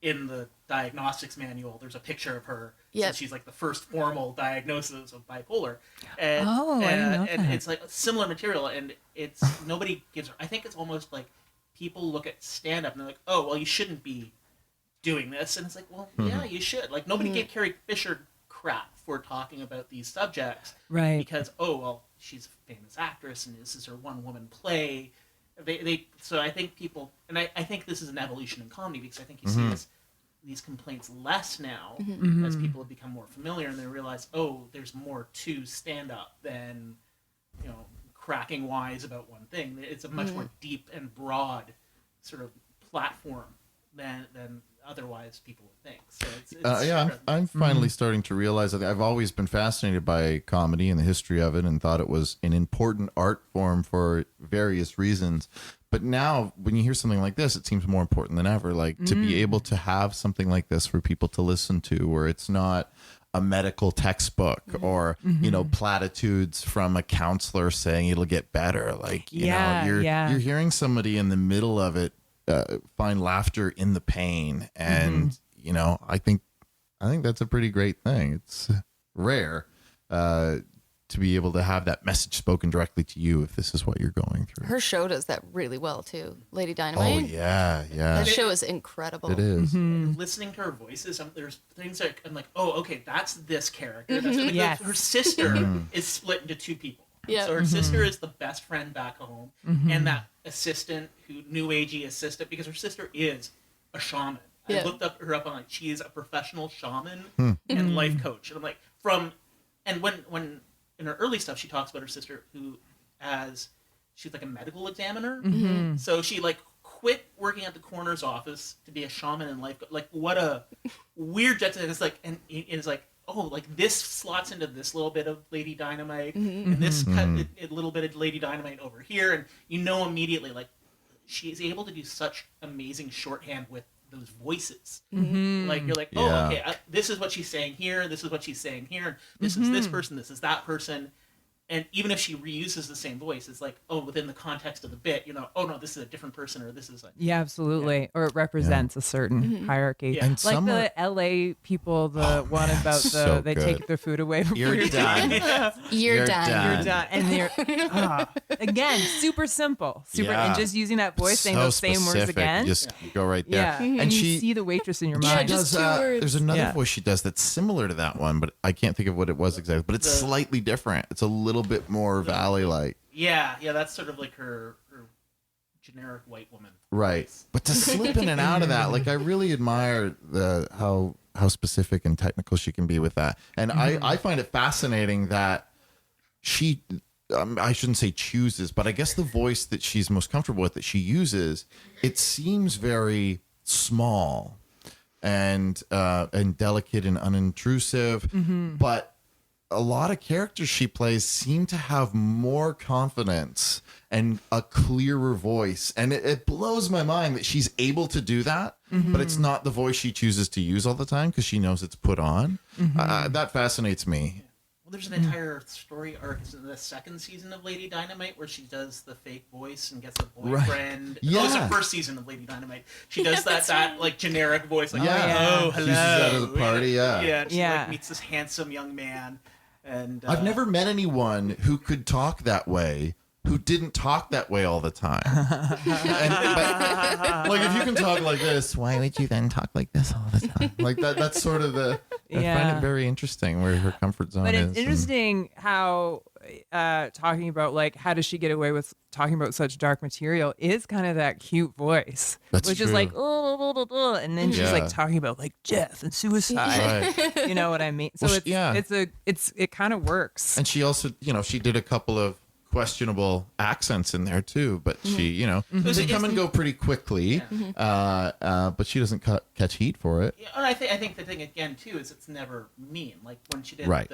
Speaker 7: in the diagnostics manual. There's a picture of her.
Speaker 6: Yep.
Speaker 7: So she's like the first formal diagnosis of bipolar. And,
Speaker 5: Oh, I didn't know
Speaker 7: and
Speaker 5: that.
Speaker 7: it's like similar material, and it's nobody gives her. I think it's almost like people look at stand up and they're like, oh, well, you shouldn't be doing this. And it's like, well, yeah, you should. Like, nobody gave Carrie Fisher crap for talking about these subjects.
Speaker 5: Right.
Speaker 7: Because, oh, well, she's a famous actress and this is her one woman play. So I think people, and I think this is an evolution in comedy because I think you see these complaints less now as people have become more familiar and they realize, oh, there's more to stand up than, you know, cracking wise about one thing. It's a much more deep and broad sort of platform than otherwise people would think. So it's
Speaker 4: I'm finally starting to realize that I've always been fascinated by comedy and the history of it and thought it was an important art form for various reasons. But now when you hear something like this, it seems more important than ever. Like to be able to have something like this for people to listen to where it's not a medical textbook or, you know, platitudes from a counselor saying it'll get better. Like, you know, you're hearing somebody in the middle of it find laughter in the pain. And, you know, I think that's a pretty great thing. It's rare to be able to have that message spoken directly to you if this is what you're going through.
Speaker 6: Her show does that really well too. Lady
Speaker 4: Oh,
Speaker 6: Dynamite.
Speaker 4: yeah.
Speaker 6: That show is incredible.
Speaker 4: It is.
Speaker 7: listening to her voices, there's things that I'm like, oh, okay, that's this character. That's like,
Speaker 5: Yes.
Speaker 7: her sister is split into two people.
Speaker 6: Yeah.
Speaker 7: So her sister is the best friend back home, and that assistant, who new agey assistant, because her sister is a shaman.
Speaker 6: Yeah.
Speaker 7: I looked her up on like she is a professional shaman and life coach, and I'm like and when in her early stuff she talks about her sister she's like a medical examiner, so she like quit working at the coroner's office to be a shaman and life like what a weird jet. And it's like and it's like, oh, like this slots into this little bit of Lady Dynamite and this cut a little bit of Lady Dynamite over here, and you know immediately like she is able to do such amazing shorthand with those voices. Like you're like, oh,
Speaker 4: Yeah.
Speaker 7: okay, this is what she's saying here, this is what she's saying here, and this is this person, this is that person. And even if she reuses the same voice, it's like, oh, within the context of the bit, you know, oh no, this is a different person, or this is like,
Speaker 5: Yeah, absolutely. Or it represents a certain hierarchy.
Speaker 7: Yeah.
Speaker 4: And
Speaker 5: Like
Speaker 4: some
Speaker 5: the LA people, the one about
Speaker 4: so
Speaker 5: they
Speaker 4: good.
Speaker 5: take their food away before
Speaker 4: You're done.
Speaker 6: You're done.
Speaker 5: You're done. And they're again, super simple.
Speaker 4: Yeah.
Speaker 5: And just using that voice, saying
Speaker 4: So
Speaker 5: those same words
Speaker 4: specific.
Speaker 5: again.
Speaker 4: Just go right there.
Speaker 5: Yeah.
Speaker 4: And
Speaker 5: And you
Speaker 4: she
Speaker 5: see the waitress in your
Speaker 6: Yeah,
Speaker 5: mind.
Speaker 6: just
Speaker 4: does,
Speaker 6: 2 words.
Speaker 4: there's another
Speaker 5: Yeah.
Speaker 4: voice she does that's similar to that one, but I can't think of what it was exactly. But it's slightly different. It's a little bit more Valley-like.
Speaker 7: yeah, that's sort of like her generic white woman.
Speaker 4: Right. But to slip in and out of that, like I really admire how specific and technical she can be with that. And I find it fascinating that she, I shouldn't say chooses, but I guess the voice that she's most comfortable with that she uses, it seems very small and delicate and unintrusive, but a lot of characters she plays seem to have more confidence and a clearer voice. And it blows my mind that she's able to do that, but it's not the voice she chooses to use all the time because she knows it's put on. That fascinates me.
Speaker 7: Well, there's an entire story arc in the second season of Lady Dynamite where she does the fake voice and gets a boyfriend.
Speaker 4: Right. Yeah.
Speaker 7: Oh, it's the first season of Lady Dynamite. She does that like generic voice, like
Speaker 4: Yeah.
Speaker 7: oh, hello.
Speaker 4: She uses that at a party, yeah.
Speaker 7: Yeah, and she
Speaker 5: Yeah.
Speaker 7: like meets this handsome young man, and
Speaker 4: I've never met anyone who could talk that way who didn't talk that way all the time. Like if you can talk like this, why would you then talk like this all the time? Like that's sort of the I find
Speaker 5: Yeah.
Speaker 4: it very interesting where her comfort zone
Speaker 5: But
Speaker 4: is.
Speaker 5: it's interesting how talking about like how does she get away with talking about such dark material is kind of that cute voice,
Speaker 4: That's
Speaker 5: which is
Speaker 4: true.
Speaker 5: like oh, and then she's
Speaker 4: Yeah.
Speaker 5: like talking about like death and suicide.
Speaker 4: Right.
Speaker 5: You know what I mean? So
Speaker 4: Well,
Speaker 5: it kind of works.
Speaker 4: And she also, she did a couple of questionable accents in there too, but she, they come and go pretty quickly. But she doesn't catch heat for it.
Speaker 7: Yeah, and I think the thing again too is it's never mean. Like when she did
Speaker 4: Right.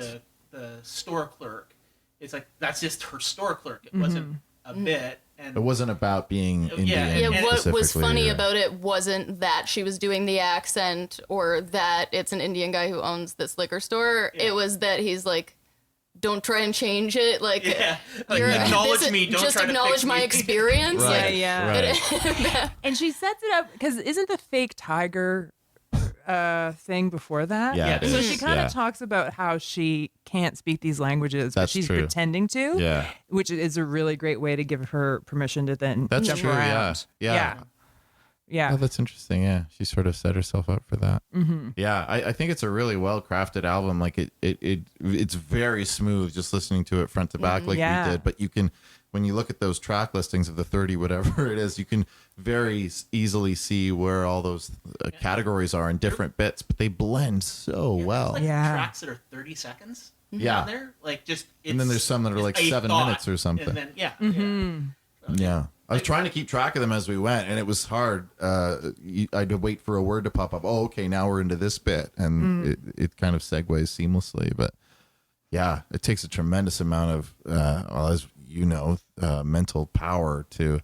Speaker 7: the store clerk, it's like that's just her store clerk. It wasn't a bit, and
Speaker 4: It wasn't about being Indian.
Speaker 6: Yeah, what was
Speaker 4: specifically,
Speaker 6: funny
Speaker 4: or-
Speaker 6: about it wasn't that she was doing the accent or that it's an Indian guy who owns this liquor store.
Speaker 7: Yeah.
Speaker 6: It was that he's like, don't try and change it. Like,
Speaker 7: yeah, like
Speaker 6: you're-
Speaker 7: acknowledge
Speaker 6: this-
Speaker 7: me. Don't
Speaker 6: just
Speaker 7: try to
Speaker 6: acknowledge
Speaker 7: fix
Speaker 6: my
Speaker 7: me.
Speaker 6: experience.
Speaker 4: Right,
Speaker 6: Like,
Speaker 5: Yeah.
Speaker 4: right.
Speaker 5: And she sets it up because isn't the fake tiger thing before that?
Speaker 4: Yeah, it
Speaker 5: So
Speaker 4: is,
Speaker 5: she kind of
Speaker 4: yeah.
Speaker 5: talks about how she can't speak these languages, but
Speaker 4: That's
Speaker 5: she's
Speaker 4: true.
Speaker 5: pretending to.
Speaker 4: Yeah.
Speaker 5: Which is a really great way to give her permission to then
Speaker 4: That's
Speaker 5: jump
Speaker 4: true,
Speaker 5: around.
Speaker 4: yeah.
Speaker 5: Yeah.
Speaker 4: Oh, that's interesting. Yeah, she sort of set herself up for that. Yeah, I think it's a really well crafted album. Like it's very smooth just listening to it front to back, like
Speaker 5: Yeah.
Speaker 4: we did. But you can, when you look at those track listings of the 30 whatever it is, you can very easily see where all those categories are in different bits, but they blend so well.
Speaker 7: Like
Speaker 5: Yeah.
Speaker 7: tracks that are 30 seconds.
Speaker 4: Yeah.
Speaker 7: on there, like just.
Speaker 4: And then there's some that are
Speaker 7: it's
Speaker 4: like
Speaker 7: a
Speaker 4: 7
Speaker 7: thought,
Speaker 4: minutes or something.
Speaker 7: And then yeah.
Speaker 4: Yeah. I was trying to keep track of them as we went, and it was hard. I had to wait for a word to pop up. Oh, okay, now we're into this bit, and it kind of segues seamlessly. But yeah, it takes a tremendous amount of, as you know, mental power to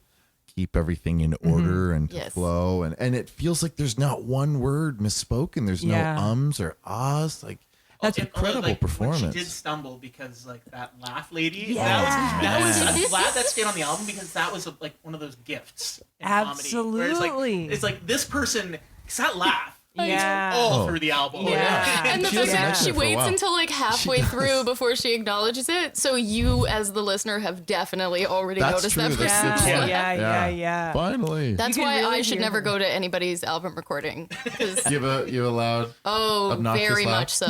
Speaker 4: keep everything in order and to
Speaker 6: Yes.
Speaker 4: flow, and it feels like there's not one word misspoken. There's
Speaker 5: Yeah.
Speaker 4: no ums or ahs. Like that's
Speaker 7: And,
Speaker 4: incredible
Speaker 7: like,
Speaker 4: performance.
Speaker 7: When she did stumble because like that laugh lady.
Speaker 5: Yeah.
Speaker 7: That was I'm glad that stayed on the album because that was like one of those gifts. In Comedy, where
Speaker 5: Absolutely.
Speaker 7: it's like this person. Cause that laugh.
Speaker 5: Yeah.
Speaker 7: All
Speaker 4: Oh.
Speaker 7: through the album.
Speaker 5: Yeah.
Speaker 6: And the
Speaker 4: She
Speaker 6: fact
Speaker 4: doesn't
Speaker 6: that
Speaker 4: mention
Speaker 6: she
Speaker 4: it for a
Speaker 6: waits
Speaker 4: while.
Speaker 6: until like halfway
Speaker 4: She
Speaker 6: through
Speaker 4: does.
Speaker 6: before she acknowledges it, so you as the listener have definitely already
Speaker 4: That's
Speaker 6: noticed
Speaker 4: true.
Speaker 6: that
Speaker 4: That's
Speaker 6: person's
Speaker 4: the
Speaker 5: Yeah,
Speaker 4: point.
Speaker 5: yeah, yeah.
Speaker 4: Finally.
Speaker 6: That's
Speaker 5: You can
Speaker 6: why
Speaker 5: really
Speaker 6: I should
Speaker 5: hear
Speaker 6: never
Speaker 5: her.
Speaker 6: go to anybody's album recording. 'Cause-
Speaker 4: You have a loud.
Speaker 6: oh,
Speaker 4: Obnoxious
Speaker 6: very
Speaker 4: laugh?
Speaker 6: much so.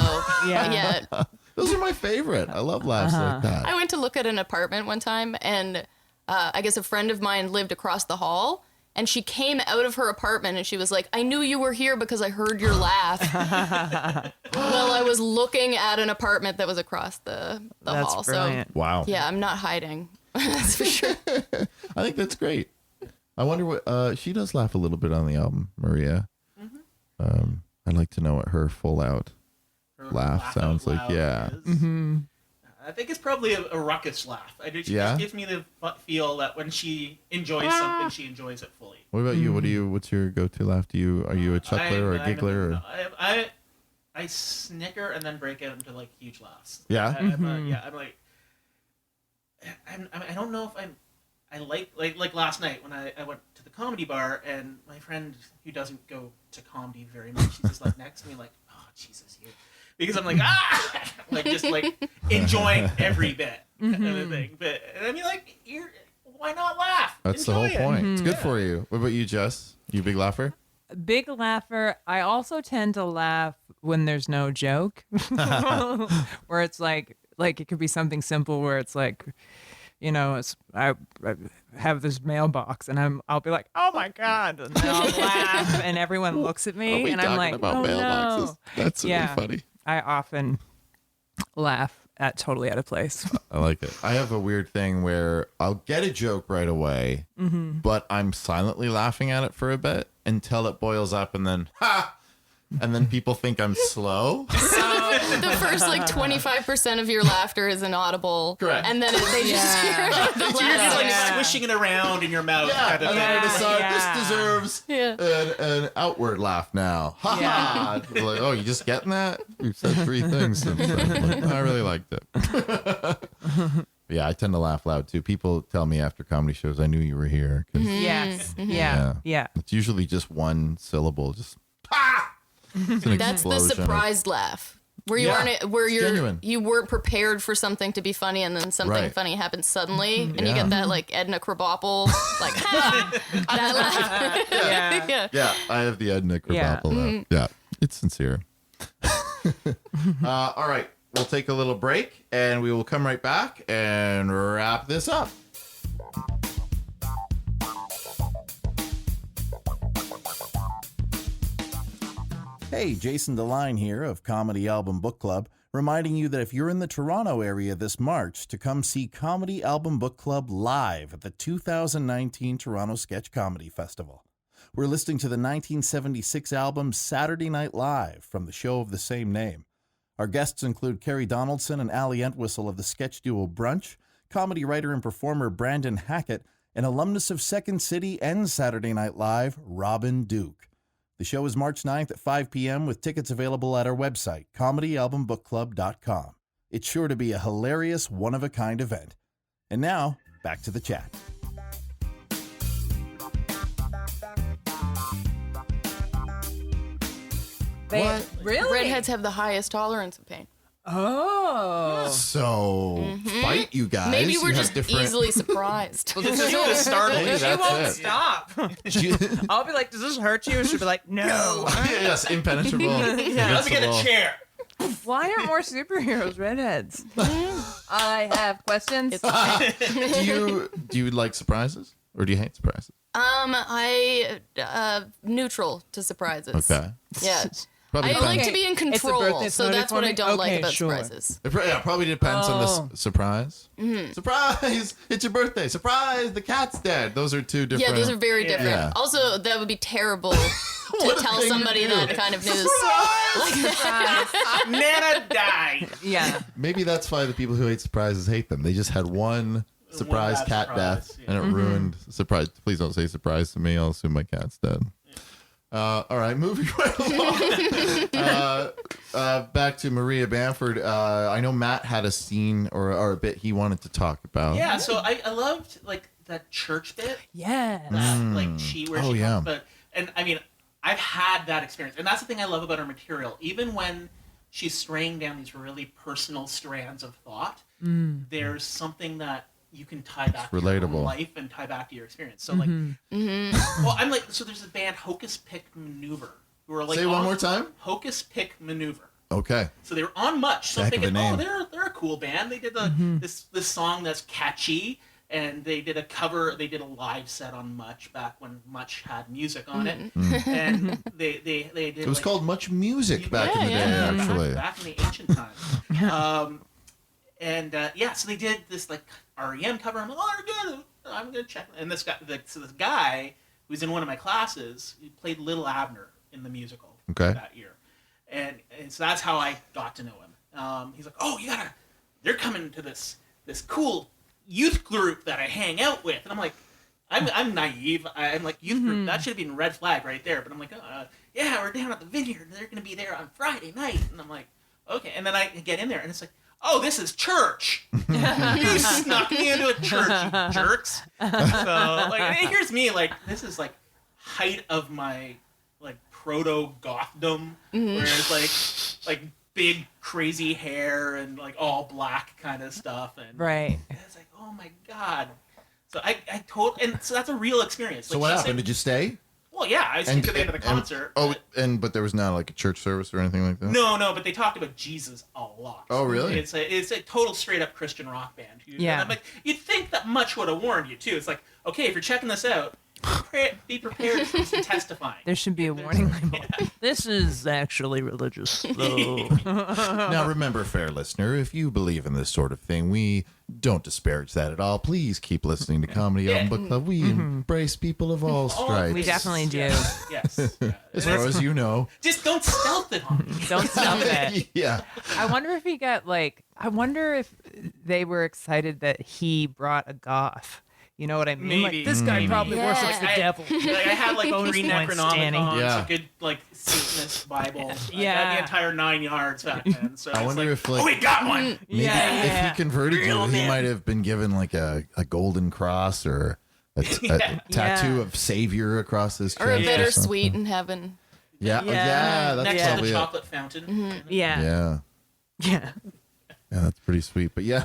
Speaker 5: Yeah.
Speaker 6: Yeah.
Speaker 4: Those are my favorite. I love laughs like that.
Speaker 6: I went to look at an apartment one time, and I guess a friend of mine lived across the hall. And she came out of her apartment and she was like, I knew you were here because I heard your laugh. Well, I was looking at an apartment that was across the
Speaker 5: That's
Speaker 6: hall.
Speaker 5: brilliant.
Speaker 4: Wow.
Speaker 6: So, yeah, I'm not hiding. That's for sure.
Speaker 4: I think that's great. I wonder what she does laugh a little bit on the album, Maria. I'd like to know what her full out
Speaker 7: Her
Speaker 4: laugh
Speaker 7: out
Speaker 4: sounds like.
Speaker 7: loud
Speaker 4: Yeah.
Speaker 7: is. I think it's probably a ruckus laugh. She
Speaker 4: Yeah?
Speaker 7: just gives me the feel that when she enjoys something, she enjoys it fully.
Speaker 4: What about you? What's your go to laugh? Are you a chuckler or a giggler? Or?
Speaker 7: I snicker and then break out into like huge laughs.
Speaker 4: Yeah?
Speaker 7: I'm like, I don't know if I like last night when I went to the comedy bar and my friend who doesn't go to comedy very much, she's just like next to me like, oh Jesus, you. Because I'm like, like just like enjoying every bit kind of thing. But I mean, like, why not laugh?
Speaker 4: That's the
Speaker 7: Enjoy
Speaker 4: whole
Speaker 7: it.
Speaker 4: point. It's good for you. What about you, Jess? You a big laugher?
Speaker 5: Big laugher. I also tend to laugh when there's no joke, where it's like it could be something simple where it's like, I have this mailbox and I'll be like, oh my God, and then I'll laugh and everyone looks at
Speaker 4: Are
Speaker 5: me
Speaker 4: we
Speaker 5: and I'm
Speaker 4: talking
Speaker 5: like,
Speaker 4: about
Speaker 5: oh
Speaker 4: mailboxes?
Speaker 5: no.
Speaker 4: That's really
Speaker 5: Yeah.
Speaker 4: funny.
Speaker 5: I often laugh at totally out of place.
Speaker 4: I like it. I have a weird thing where I'll get a joke right away, but I'm silently laughing at it for a bit until it boils up and then, and then people think I'm slow.
Speaker 6: The first like 25% of your laughter is inaudible.
Speaker 4: Correct.
Speaker 6: And then they just hear it.
Speaker 7: So you're just like swishing it around in your mouth.
Speaker 4: Yeah,
Speaker 7: kind of
Speaker 4: and then I
Speaker 7: thing.
Speaker 4: decide this deserves an outward laugh now. Ha ha! Like, oh, you just getting that? You've said 3 things since then. Like, I really liked it. Yeah, I tend to laugh loud too. People tell me after comedy shows, I knew you were here. 'Cause
Speaker 5: Yes.
Speaker 4: Yeah.
Speaker 5: Yeah.
Speaker 4: it's usually just one syllable, just ah! It's an
Speaker 6: That's the
Speaker 4: explosion of-
Speaker 6: surprised laugh. Where you
Speaker 4: Yeah,
Speaker 6: aren't, where
Speaker 4: it's genuine.
Speaker 6: you weren't prepared for something to be funny, and then something
Speaker 4: Right.
Speaker 6: funny happens suddenly, and you
Speaker 4: Yeah.
Speaker 6: get that like Edna Krabappel, like that laugh.
Speaker 5: Yeah.
Speaker 4: Yeah, I have the Edna
Speaker 5: Yeah.
Speaker 4: Krabappel laugh. Yeah, it's sincere. All right, we'll take a little break, and we will come right back and wrap this up.
Speaker 3: Hey, Jason DeLine here of Comedy Album Book Club, reminding you that if you're in the Toronto area this March, to come see Comedy Album Book Club live at the 2019 Toronto Sketch Comedy Festival. We're listening to the 1976 album Saturday Night Live from the show of the same name. Our guests include Carrie Donaldson and Allie Entwistle of the sketch duo Brunch, comedy writer and performer Brandon Hackett, and alumnus of Second City and Saturday Night Live, Robin Duke. The show is March 9th at 5 p.m. with tickets available at our website, comedyalbumbookclub.com. It's sure to be a hilarious, one-of-a-kind event. And now, back to the chat.
Speaker 4: What?
Speaker 5: Really?
Speaker 6: Redheads have the highest tolerance of pain.
Speaker 5: Oh.
Speaker 4: So, fight you guys.
Speaker 6: Maybe we're
Speaker 4: You have
Speaker 6: just
Speaker 4: different-
Speaker 6: easily surprised.
Speaker 7: This is the start of
Speaker 4: Maybe
Speaker 7: it.
Speaker 5: She
Speaker 4: that's
Speaker 5: won't
Speaker 4: it.
Speaker 5: stop. I'll be like, does this hurt you? She'll be like, no.
Speaker 4: Yes, impenetrable.
Speaker 7: Let me get
Speaker 4: invincible.
Speaker 7: a chair.
Speaker 5: Why aren't more superheroes redheads? I have questions.
Speaker 4: Do you like surprises, or do you hate surprises?
Speaker 6: I neutral to surprises.
Speaker 4: Okay.
Speaker 6: Yeah.
Speaker 4: Probably
Speaker 6: I
Speaker 4: depends.
Speaker 6: like to be in
Speaker 5: It's a
Speaker 6: control,
Speaker 5: birthday
Speaker 6: so
Speaker 5: party
Speaker 6: that's
Speaker 5: for
Speaker 6: what
Speaker 5: me?
Speaker 6: I don't like
Speaker 5: Okay,
Speaker 6: about
Speaker 5: sure.
Speaker 6: surprises.
Speaker 4: It probably depends on
Speaker 5: Oh.
Speaker 4: the surprise. Surprise! It's your birthday. Surprise! The cat's dead. Those are two different.
Speaker 6: Yeah, those are very different.
Speaker 4: Yeah.
Speaker 6: Also, that would be terrible to
Speaker 4: What a
Speaker 6: tell
Speaker 4: thing to
Speaker 6: somebody
Speaker 4: do.
Speaker 6: that kind of news.
Speaker 7: Nana died.
Speaker 5: Yeah.
Speaker 4: Maybe that's why the people who hate surprises hate them. They just had one surprise
Speaker 7: bad
Speaker 4: cat
Speaker 7: surprise,
Speaker 4: death,
Speaker 7: yeah.
Speaker 4: and it ruined surprise. Please don't say surprise to me. I'll assume my cat's dead. All right, moving right along. Back to Maria Bamford. I know Matt had a scene or a bit he wanted to talk about.
Speaker 7: Yeah, so I loved like that church bit.
Speaker 5: Yeah.
Speaker 7: That, like she where
Speaker 4: Oh,
Speaker 7: she
Speaker 4: yeah.
Speaker 7: comes, but and I mean I've had that experience, and that's the thing I love about her material. Even when she's straying down these really personal strands of thought, there's something that you can tie back to your
Speaker 4: relatable.
Speaker 7: own life and tie back to your experience. So like, well, I'm like, so there's a band Hocus Pick Maneuver who are like
Speaker 4: Say it one
Speaker 7: on-
Speaker 4: more time.
Speaker 7: Hocus Pick Maneuver.
Speaker 4: Okay.
Speaker 7: So they were on Much. So I'm
Speaker 4: Heck of a
Speaker 7: thinking, oh,
Speaker 4: name.
Speaker 7: they're a cool band. They did this song that's catchy, and they did a cover. They did a live set on Much back when Much had music on it, and they did.
Speaker 4: It was
Speaker 7: like,
Speaker 4: called Much Music back in the day,
Speaker 6: Yeah, yeah.
Speaker 4: actually.
Speaker 7: back in the ancient times. So they did this like REM cover. I'm like, oh, I'm gonna check. And this guy who's in one of my classes, he played Little Abner in the musical that year, and so that's how I got to know him. He's like, oh, they're coming to this cool youth group that I hang out with, and I'm like, I'm naive. I'm like, youth group, that should have been red flag right there. But I'm like, yeah, we're down at the Vineyard. They're gonna be there on Friday night, and I'm like, okay. And then I get in there, and it's like, oh, this is church. You snuck me into a church, you jerks. So, like, and here's me, like, this is, like, height of my, like, proto-gothdom, where it's, like, big, crazy hair and, like, all black kind of stuff. And
Speaker 5: Right.
Speaker 7: it's like, oh, my God. So and so that's a real experience.
Speaker 4: So
Speaker 7: Like,
Speaker 4: what
Speaker 7: she
Speaker 4: happened?
Speaker 7: said-
Speaker 4: Did you stay?
Speaker 7: Well, yeah, I stayed to the end of the concert.
Speaker 4: But there was not like a church service or anything like that?
Speaker 7: No, but they talked about Jesus a lot.
Speaker 4: Oh, really?
Speaker 7: It's a total straight up Christian rock band.
Speaker 5: Yeah.
Speaker 7: And I'm like, you'd think that Much would have warned you too. It's like, okay, if you're checking this out, Be prepared for some testifying.
Speaker 5: There should be a warning label. This is actually religious, though.
Speaker 4: Now, remember, fair listener, if you believe in this sort of thing, we don't disparage that at all. Please keep listening to Comedy Album Book Club. We embrace people of all stripes.
Speaker 5: We definitely do.
Speaker 7: Yes.
Speaker 4: As far as you know.
Speaker 7: Just don't stealth it on me.
Speaker 5: Don't stop it.
Speaker 4: Yeah.
Speaker 5: I wonder if he got I wonder if they were excited that he brought a goth. You know what I mean?
Speaker 7: Maybe.
Speaker 5: Like, this guy probably
Speaker 6: Yeah.
Speaker 5: worships the devil.
Speaker 7: I had like
Speaker 5: Bonus
Speaker 7: three
Speaker 5: points, Danny.
Speaker 7: Necronomicons,
Speaker 4: Yeah.
Speaker 7: a good like Satanist Bible. I
Speaker 5: Yeah.
Speaker 7: had the entire 9 yards back then. So
Speaker 4: I
Speaker 7: it's
Speaker 4: wonder
Speaker 7: like,
Speaker 4: if, like-
Speaker 7: oh, we got one.
Speaker 4: Maybe if he converted
Speaker 5: Real
Speaker 4: you, he
Speaker 5: man.
Speaker 4: might have been given like a golden cross or a tattoo
Speaker 5: Yeah.
Speaker 4: of Savior across his chest.
Speaker 6: Or a
Speaker 4: something.
Speaker 6: bittersweet in heaven.
Speaker 4: Yeah,
Speaker 5: Yeah.
Speaker 4: yeah, that's
Speaker 7: Next to
Speaker 4: probably
Speaker 7: the
Speaker 4: it.
Speaker 7: chocolate fountain.
Speaker 5: Yeah.
Speaker 4: Yeah.
Speaker 5: Yeah.
Speaker 4: Yeah, that's pretty sweet. But yeah,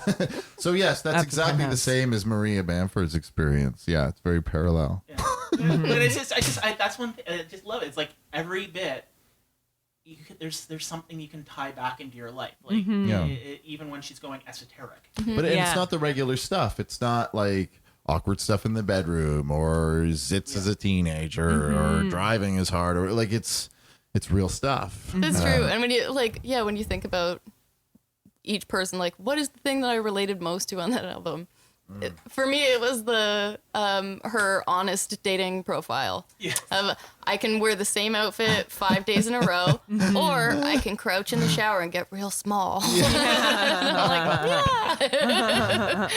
Speaker 4: so yes, that's
Speaker 5: Up to
Speaker 4: exactly the
Speaker 5: penthouse.
Speaker 4: same as Maria Bamford's experience. Yeah, it's very parallel.
Speaker 7: Yeah. But it's just, that's one thing. I just love it. It's like every bit, there's something you can tie back into your life. Like
Speaker 4: Yeah.
Speaker 7: even when she's going esoteric.
Speaker 4: But and
Speaker 5: Yeah.
Speaker 4: it's not the regular stuff. It's not like awkward stuff in the bedroom or zits as a teenager or driving is hard or like it's real stuff.
Speaker 6: That's true. And when you think about each person, like, what is the thing that I related most to on that album? For me, it was the her honest dating profile.
Speaker 7: Yeah.
Speaker 6: I can wear the same outfit 5 days in a row, or I can crouch in the shower and get real small. I'm like, yeah.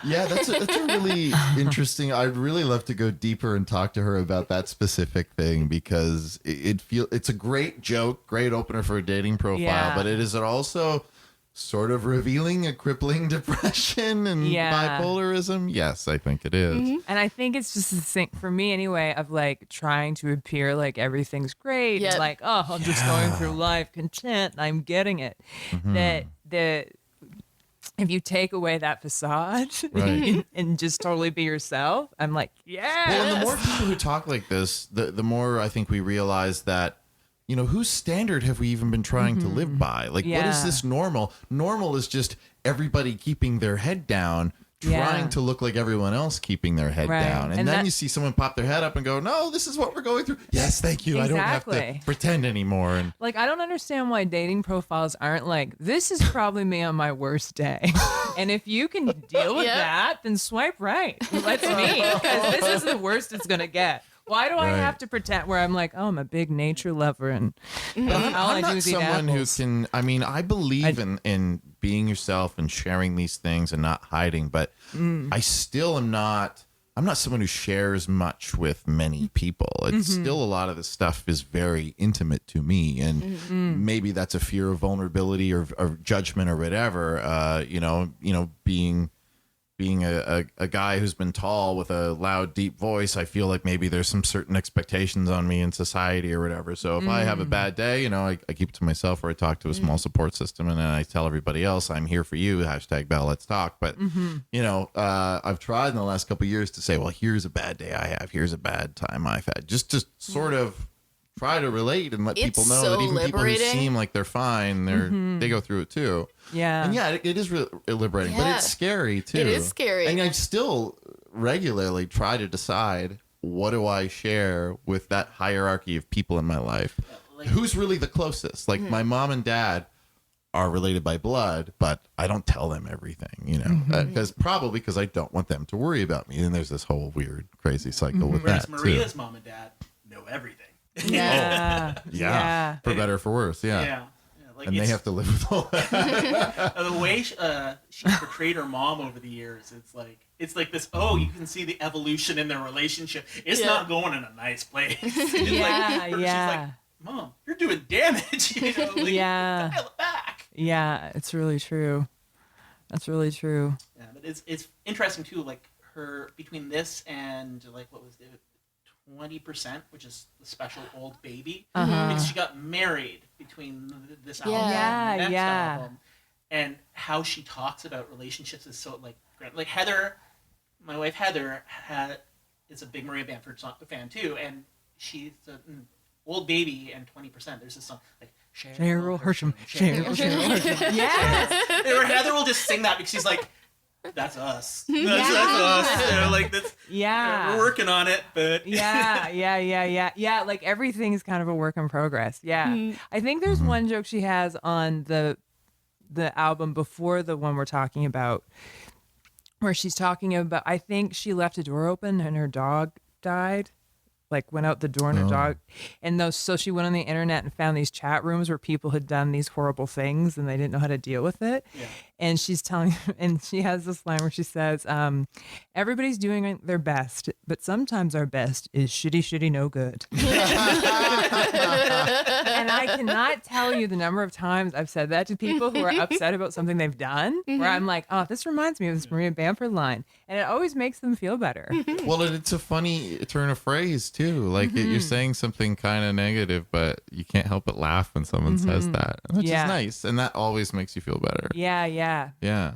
Speaker 4: Yeah, that's a really interesting. I'd really love to go deeper and talk to her about that specific thing because it's a great joke, great opener for a dating profile,
Speaker 5: Yeah.
Speaker 4: but it is also sort of revealing a crippling depression and
Speaker 5: Yeah.
Speaker 4: bipolarism. Yes, I think it is.
Speaker 5: And I think it's just this thing, for me anyway, of like trying to appear like everything's great.
Speaker 6: Yep.
Speaker 5: And like, oh, I'm just going through life content. I'm getting it. That if you take away that facade
Speaker 4: Right.
Speaker 5: and just totally be yourself, I'm like, yeah.
Speaker 4: Well, and the more people who talk like this, the more I think we realize that, you know, whose standard have we even been trying to live by? Like, what is
Speaker 5: Yeah.
Speaker 4: this normal? Normal is just everybody keeping their head down,
Speaker 5: Yeah.
Speaker 4: trying to look like everyone else keeping their head
Speaker 5: Right.
Speaker 4: down. And
Speaker 5: And
Speaker 4: then
Speaker 5: that-
Speaker 4: you see someone pop their head up and go, no, this is what we're going through. Yes, thank you. I don't have
Speaker 5: Exactly.
Speaker 4: to pretend anymore. And
Speaker 5: Like, I don't understand why dating profiles aren't like, this is probably me on my worst day. And if you can deal with
Speaker 6: Yep.
Speaker 5: that, then swipe right. That's me. Because this is the worst it's going to get. Why do I
Speaker 4: Right.
Speaker 5: have to pretend where I'm like, oh, I'm a big nature lover and all I
Speaker 4: I'm
Speaker 5: do
Speaker 4: not
Speaker 5: is eat
Speaker 4: someone who
Speaker 5: apples.
Speaker 4: can. I mean, I believe in being yourself and sharing these things and not hiding, but I still am not. I'm not someone who shares much with many people. It's still a lot of the stuff is very intimate to me, and maybe that's a fear of vulnerability or judgment or whatever. Being a guy who's been tall with a loud, deep voice, I feel like maybe there's some certain expectations on me in society or whatever. So if I have a bad day, I keep it to myself or I talk to a small support system and then I tell everybody else, I'm here for you, #Bell, let's talk. But, I've tried in the last couple of years to say, well, here's a bad day I have. Here's a bad time I've had. Just to sort of try to relate and let
Speaker 6: It's
Speaker 4: people know
Speaker 6: so
Speaker 4: that even people who
Speaker 6: liberating.
Speaker 4: seem like they're fine, they go through it too.
Speaker 5: Yeah.
Speaker 4: And yeah, it is really liberating, but
Speaker 6: Yeah.
Speaker 4: it's scary too.
Speaker 6: It is scary.
Speaker 4: And I still regularly try to decide what do I share with that hierarchy of people in my life.
Speaker 7: Like-
Speaker 4: Who's really the closest? Like my mom and dad are related by blood, but I don't tell them everything, because I don't want them to worry about me. And there's this whole weird, crazy cycle with
Speaker 7: Whereas
Speaker 4: that
Speaker 7: Maria's
Speaker 4: too.
Speaker 7: mom and dad know everything.
Speaker 5: Yeah.
Speaker 4: Yeah, for better or for worse. Yeah,
Speaker 7: Yeah. Like
Speaker 4: and they
Speaker 7: it's-
Speaker 4: have to live with all that.
Speaker 7: the way she portrayed her mom over the years, it's like this. Oh, you can see the evolution in their relationship. It's
Speaker 6: Yeah.
Speaker 7: not going in a nice place. It's
Speaker 5: Yeah,
Speaker 7: She's
Speaker 5: yeah.
Speaker 7: like, Mom, you're doing damage.
Speaker 5: Yeah.
Speaker 7: Dial it back.
Speaker 5: Yeah, it's really true. That's really true.
Speaker 7: Yeah, but it's interesting too. Like her between this and like what was it, 20%, which is the special Old Baby. Because she got married between this album and the next
Speaker 5: Yeah.
Speaker 7: album, and how she talks about relationships is so like Heather, my wife Heather is a big Maria Bamford fan too, and she's an Old Baby and 20%. There's this song like
Speaker 5: Cheryl Hersham. Cheryl Hersham.
Speaker 7: Yes. Or Heather will just sing that because she's like, That's us. That's us. You know, like that's.
Speaker 5: Yeah.
Speaker 7: We're working on it, but.
Speaker 5: Yeah. Like everything's kind of a work in progress. Yeah. I think there's one joke she has on the album before the one we're talking about, where she's talking about, I think she left a door open and her dog died. Like went out the door and her dog, and so she went on the internet and found these chat rooms where people had done these horrible things and they didn't know how to deal with it. Yeah. And she's telling, and she has this line where she says, everybody's doing their best, but sometimes our best is shitty, no good. And I cannot tell you the number of times I've said that to people who are upset about something they've done, where I'm like, oh, this reminds me of this Maria Bamford line. And it always makes them feel better.
Speaker 4: Well, and it's a funny turn of phrase too. Like you're saying something kind of negative, but you can't help but laugh when someone says that, which is nice, and that always makes you feel better.
Speaker 5: Yeah.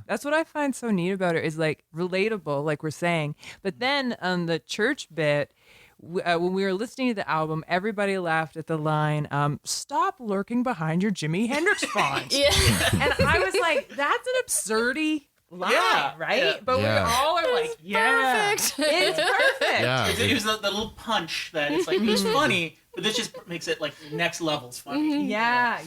Speaker 5: That's what I find so neat about it, is like relatable, like we're saying. But then on the church bit, when we were listening to the album, everybody laughed at the line, "Stop lurking behind your Jimi Hendrix font." And I was like, that's an absurdity line, right? Yeah. But we all are like,
Speaker 6: perfect.
Speaker 5: It's perfect.
Speaker 4: Yeah.
Speaker 7: It was the little punch that it's like, it's funny, but this just makes it like next levels funny.
Speaker 5: Yeah.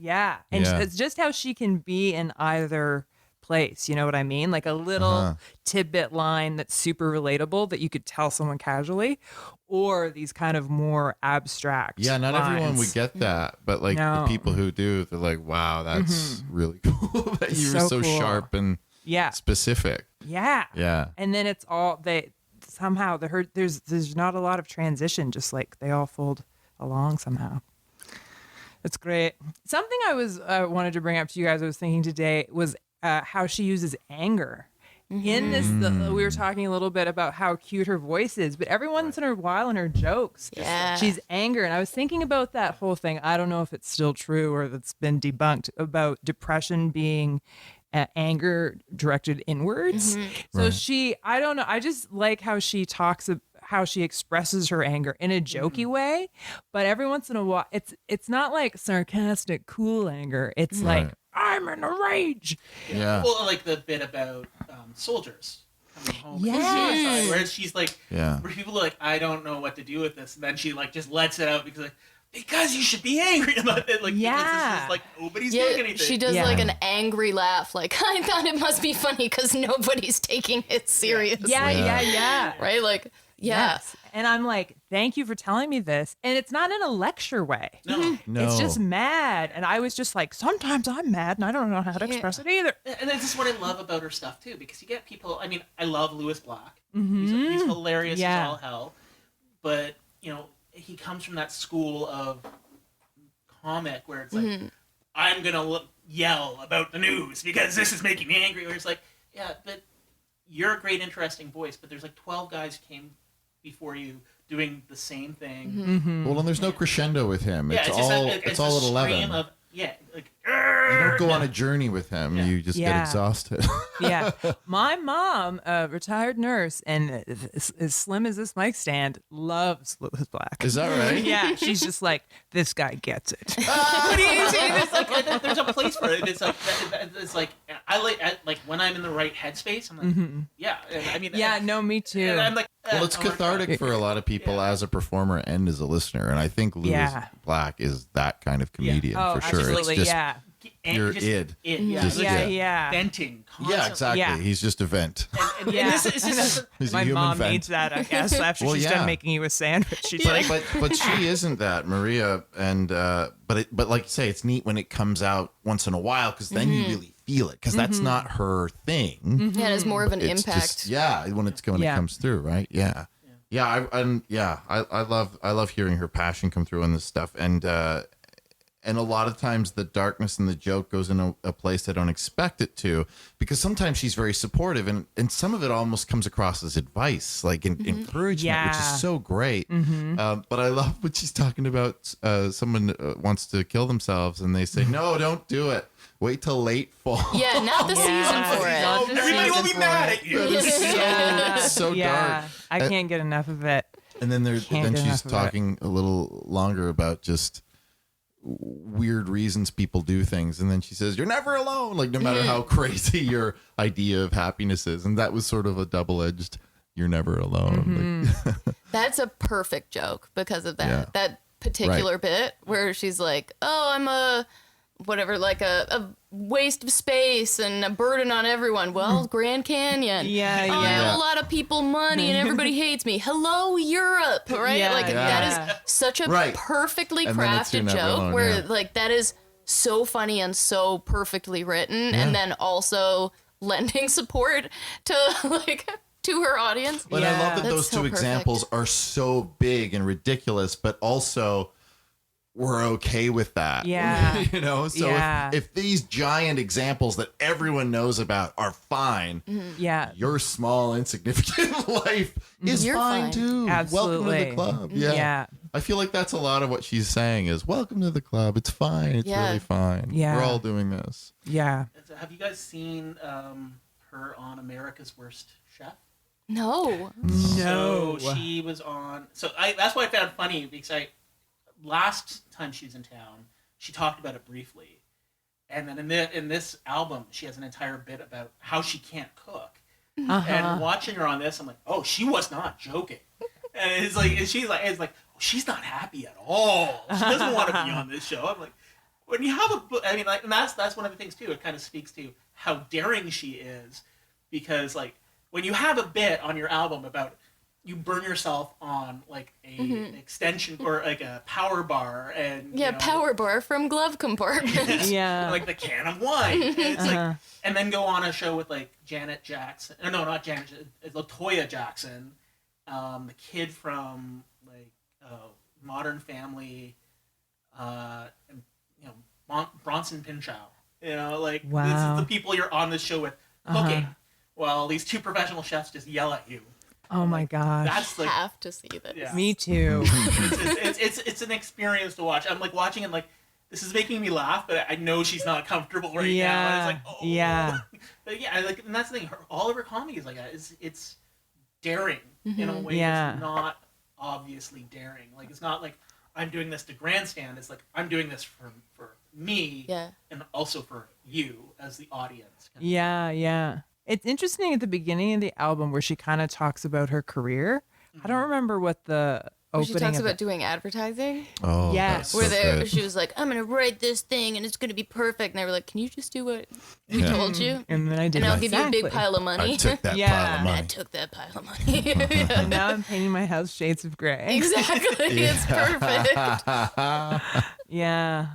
Speaker 5: And it's just how she can be in either place, you know what I mean? Like a little tidbit line that's super relatable that you could tell someone casually, or these kind of more abstract
Speaker 4: not
Speaker 5: lines.
Speaker 4: everyone would get that, but like the people who do, they're like, wow, that's really cool that you were so
Speaker 5: cool.
Speaker 4: sharp and specific.
Speaker 5: Yeah. And then it's all somehow there's not a lot of transition, just like they all fold along somehow. It's great. Something I was wanted to bring up to you guys, I was thinking today, was how she uses anger. In this, we were talking a little bit about how cute her voice is, but every once in a while in her jokes, she's anger. And I was thinking about that whole thing. I don't know if it's still true or if it's been debunked, about depression being anger directed inwards. So I don't know. I just like how she talks about how she expresses her anger in a jokey way, but every once in a while, it's not like sarcastic, cool anger. It's like, I'm in a rage.
Speaker 4: Yeah.
Speaker 7: Well, like the bit about soldiers coming home.
Speaker 5: Yes.
Speaker 7: Where she's like, where people are like, I don't know what to do with this. And then she like just lets it out because you should be angry about it. Like, because this is like nobody's doing anything.
Speaker 6: She does like an angry laugh. Like, I thought it must be funny because nobody's taking it seriously.
Speaker 5: Yeah.
Speaker 6: Right? Like,
Speaker 5: Yes. And I'm like, thank you for telling me this. And it's not in a lecture way.
Speaker 7: No.
Speaker 5: It's just mad. And I was just like, sometimes I'm mad and I don't know how to express it either.
Speaker 7: And this is what I love about her stuff too, because you get people, I mean, I love Lewis Black. He's hilarious as all hell. But, you know, he comes from that school of comic where it's like, I'm going to yell about the news because this is making me angry. Where it's like, yeah, but you're a great, interesting voice, but there's like 12 guys who came before you doing the same thing.
Speaker 4: Well, and there's no crescendo with him.
Speaker 7: Yeah,
Speaker 4: It's all at 11.
Speaker 7: Like,
Speaker 4: you don't go on a journey with him. You just get exhausted.
Speaker 5: My mom, a retired nurse, and as slim as this mic stand, loves Lewis Black.
Speaker 4: Is that right?
Speaker 5: Yeah, she's just like, this guy gets it.
Speaker 7: What do you say? There's a place for it. It's like I like when I'm in the right headspace. I'm like, I mean,
Speaker 5: me too.
Speaker 7: And I'm like,
Speaker 4: well, it's cathartic for a lot of people as a performer and as a listener, and I think Lewis Black is that kind
Speaker 5: for
Speaker 4: for sure.
Speaker 5: Absolutely,
Speaker 4: it's just your id.
Speaker 7: Venting. Constantly.
Speaker 4: Yeah, exactly.
Speaker 5: Yeah.
Speaker 4: He's just a vent.
Speaker 7: And this is
Speaker 4: He's
Speaker 5: my
Speaker 4: a human
Speaker 5: mom
Speaker 4: vent.
Speaker 5: needs that, I guess, after she's done making you a sandwich. She's like,
Speaker 4: but she isn't that, Maria. And but like you say, it's neat when it comes out once in a while, because then you really feel it, because that's not her thing.
Speaker 6: Yeah, it has more of an impact.
Speaker 4: Just, when it comes through, right? I love hearing her passion come through on this stuff, and a lot of times the darkness and the joke goes in a place I don't expect it to, because sometimes she's very supportive, and some of it almost comes across as advice, like encouragement, which is so great. But I love when she's talking about someone wants to kill themselves, and they say, no, don't do it. Wait till late fall.
Speaker 6: Yeah, not the season for it.
Speaker 7: Everybody will be mad at you.
Speaker 4: It's so dark.
Speaker 5: I can't get enough of it.
Speaker 4: And then she's talking a little longer about just weird reasons people do things, and then she says, "You're never alone." Like no matter how crazy your idea of happiness is, and that was sort of a double-edged. You're never alone. Like,
Speaker 6: That's a perfect joke because of that.
Speaker 4: Yeah.
Speaker 6: That particular bit where she's like, "Oh, I'm a whatever, like a waste of space and a burden on everyone." Well, Grand Canyon.
Speaker 5: Yeah,
Speaker 6: Oh, I
Speaker 5: yeah.
Speaker 6: have a lot of people money and everybody hates me. Hello, Europe, right?
Speaker 5: Yeah,
Speaker 6: like
Speaker 5: yeah.
Speaker 6: that is such a
Speaker 4: Right.
Speaker 6: perfectly
Speaker 4: And then it's You're
Speaker 6: crafted
Speaker 4: Never
Speaker 6: joke
Speaker 4: Alone,
Speaker 6: where
Speaker 4: yeah.
Speaker 6: like that is so funny and so perfectly written, and then also lending support to like to her audience.
Speaker 4: But I love that
Speaker 6: That's
Speaker 4: those
Speaker 6: so
Speaker 4: two
Speaker 6: perfect.
Speaker 4: examples are so big and ridiculous, but also we're okay with that.
Speaker 5: Yeah.
Speaker 4: You know, so
Speaker 5: Yeah.
Speaker 4: if these giant examples that everyone knows about are fine,
Speaker 5: Yeah.
Speaker 4: your small, insignificant life is
Speaker 6: You're
Speaker 4: fine
Speaker 6: fine.
Speaker 4: too. Welcome to
Speaker 5: Absolutely.
Speaker 4: the club. Yeah.
Speaker 5: Yeah.
Speaker 4: I feel like that's a lot of what she's saying is welcome to the club. It's fine. It's
Speaker 6: Yeah.
Speaker 4: really fine.
Speaker 5: Yeah.
Speaker 4: We're all doing this.
Speaker 5: Yeah.
Speaker 7: So have you guys seen her on America's Worst Chef?
Speaker 6: No.
Speaker 5: No.
Speaker 7: So she was on. So that's why I found it funny because last time she was in town, she talked about it briefly, and then in this album, she has an entire bit about how she can't cook. And watching her on this, I'm like, oh, she was not joking. And it's like, oh, she's not happy at all. She doesn't want to be on this show. I'm like, when you have I mean, like, and that's one of the things too. It kind of speaks to how daring she is, because like when you have a bit on your album about you burn yourself on like an extension or like a power bar and
Speaker 6: Yeah,
Speaker 7: you know,
Speaker 6: power bar from glove compartment.
Speaker 5: Yeah.
Speaker 7: like the can of wine. And it's like, and then go on a show with like Janet Jackson. No, not Janet. LaToya Jackson, the kid from like Modern Family, and you know Bronson Pinchot. You know, like this
Speaker 5: Wow.
Speaker 7: is the people you're on this show with cooking, while these two professional chefs just yell at you.
Speaker 5: Oh my gosh.
Speaker 7: That's like
Speaker 6: Have to see this.
Speaker 7: Yeah.
Speaker 5: Me too.
Speaker 7: it's an experience to watch. I'm like watching it like this is making me laugh, but I know she's not comfortable right now. And
Speaker 5: Yeah.
Speaker 7: it's like, oh.
Speaker 5: Yeah.
Speaker 7: But yeah, like, and that's the thing. All of her comedy is like that. It's daring in a way
Speaker 5: Yeah.
Speaker 7: that's not obviously daring. Like it's not like I'm doing this to grandstand. It's like I'm doing this for me,
Speaker 6: Yeah.
Speaker 7: and also for you as the audience.
Speaker 5: Yeah, yeah. It's interesting at the beginning of the album where she kind of talks about her career. I don't remember what the
Speaker 6: Where
Speaker 5: opening
Speaker 6: she talks
Speaker 5: of
Speaker 6: about
Speaker 5: it.
Speaker 6: doing advertising.
Speaker 4: Oh,
Speaker 5: Yeah.
Speaker 4: that's
Speaker 6: Where
Speaker 4: so
Speaker 6: they,
Speaker 4: good.
Speaker 6: she was like, I'm going to write this thing and it's going to be perfect. And they were like, can you just do what we told you?
Speaker 5: And then I did
Speaker 6: And I'll
Speaker 5: it.
Speaker 6: give you a big
Speaker 5: Exactly.
Speaker 6: pile of money.
Speaker 4: I took that
Speaker 5: Yeah.
Speaker 4: pile of
Speaker 6: I
Speaker 4: money.
Speaker 6: took that pile of money.
Speaker 5: And now I'm painting my house shades of gray.
Speaker 6: Exactly. It's perfect.
Speaker 5: Yeah.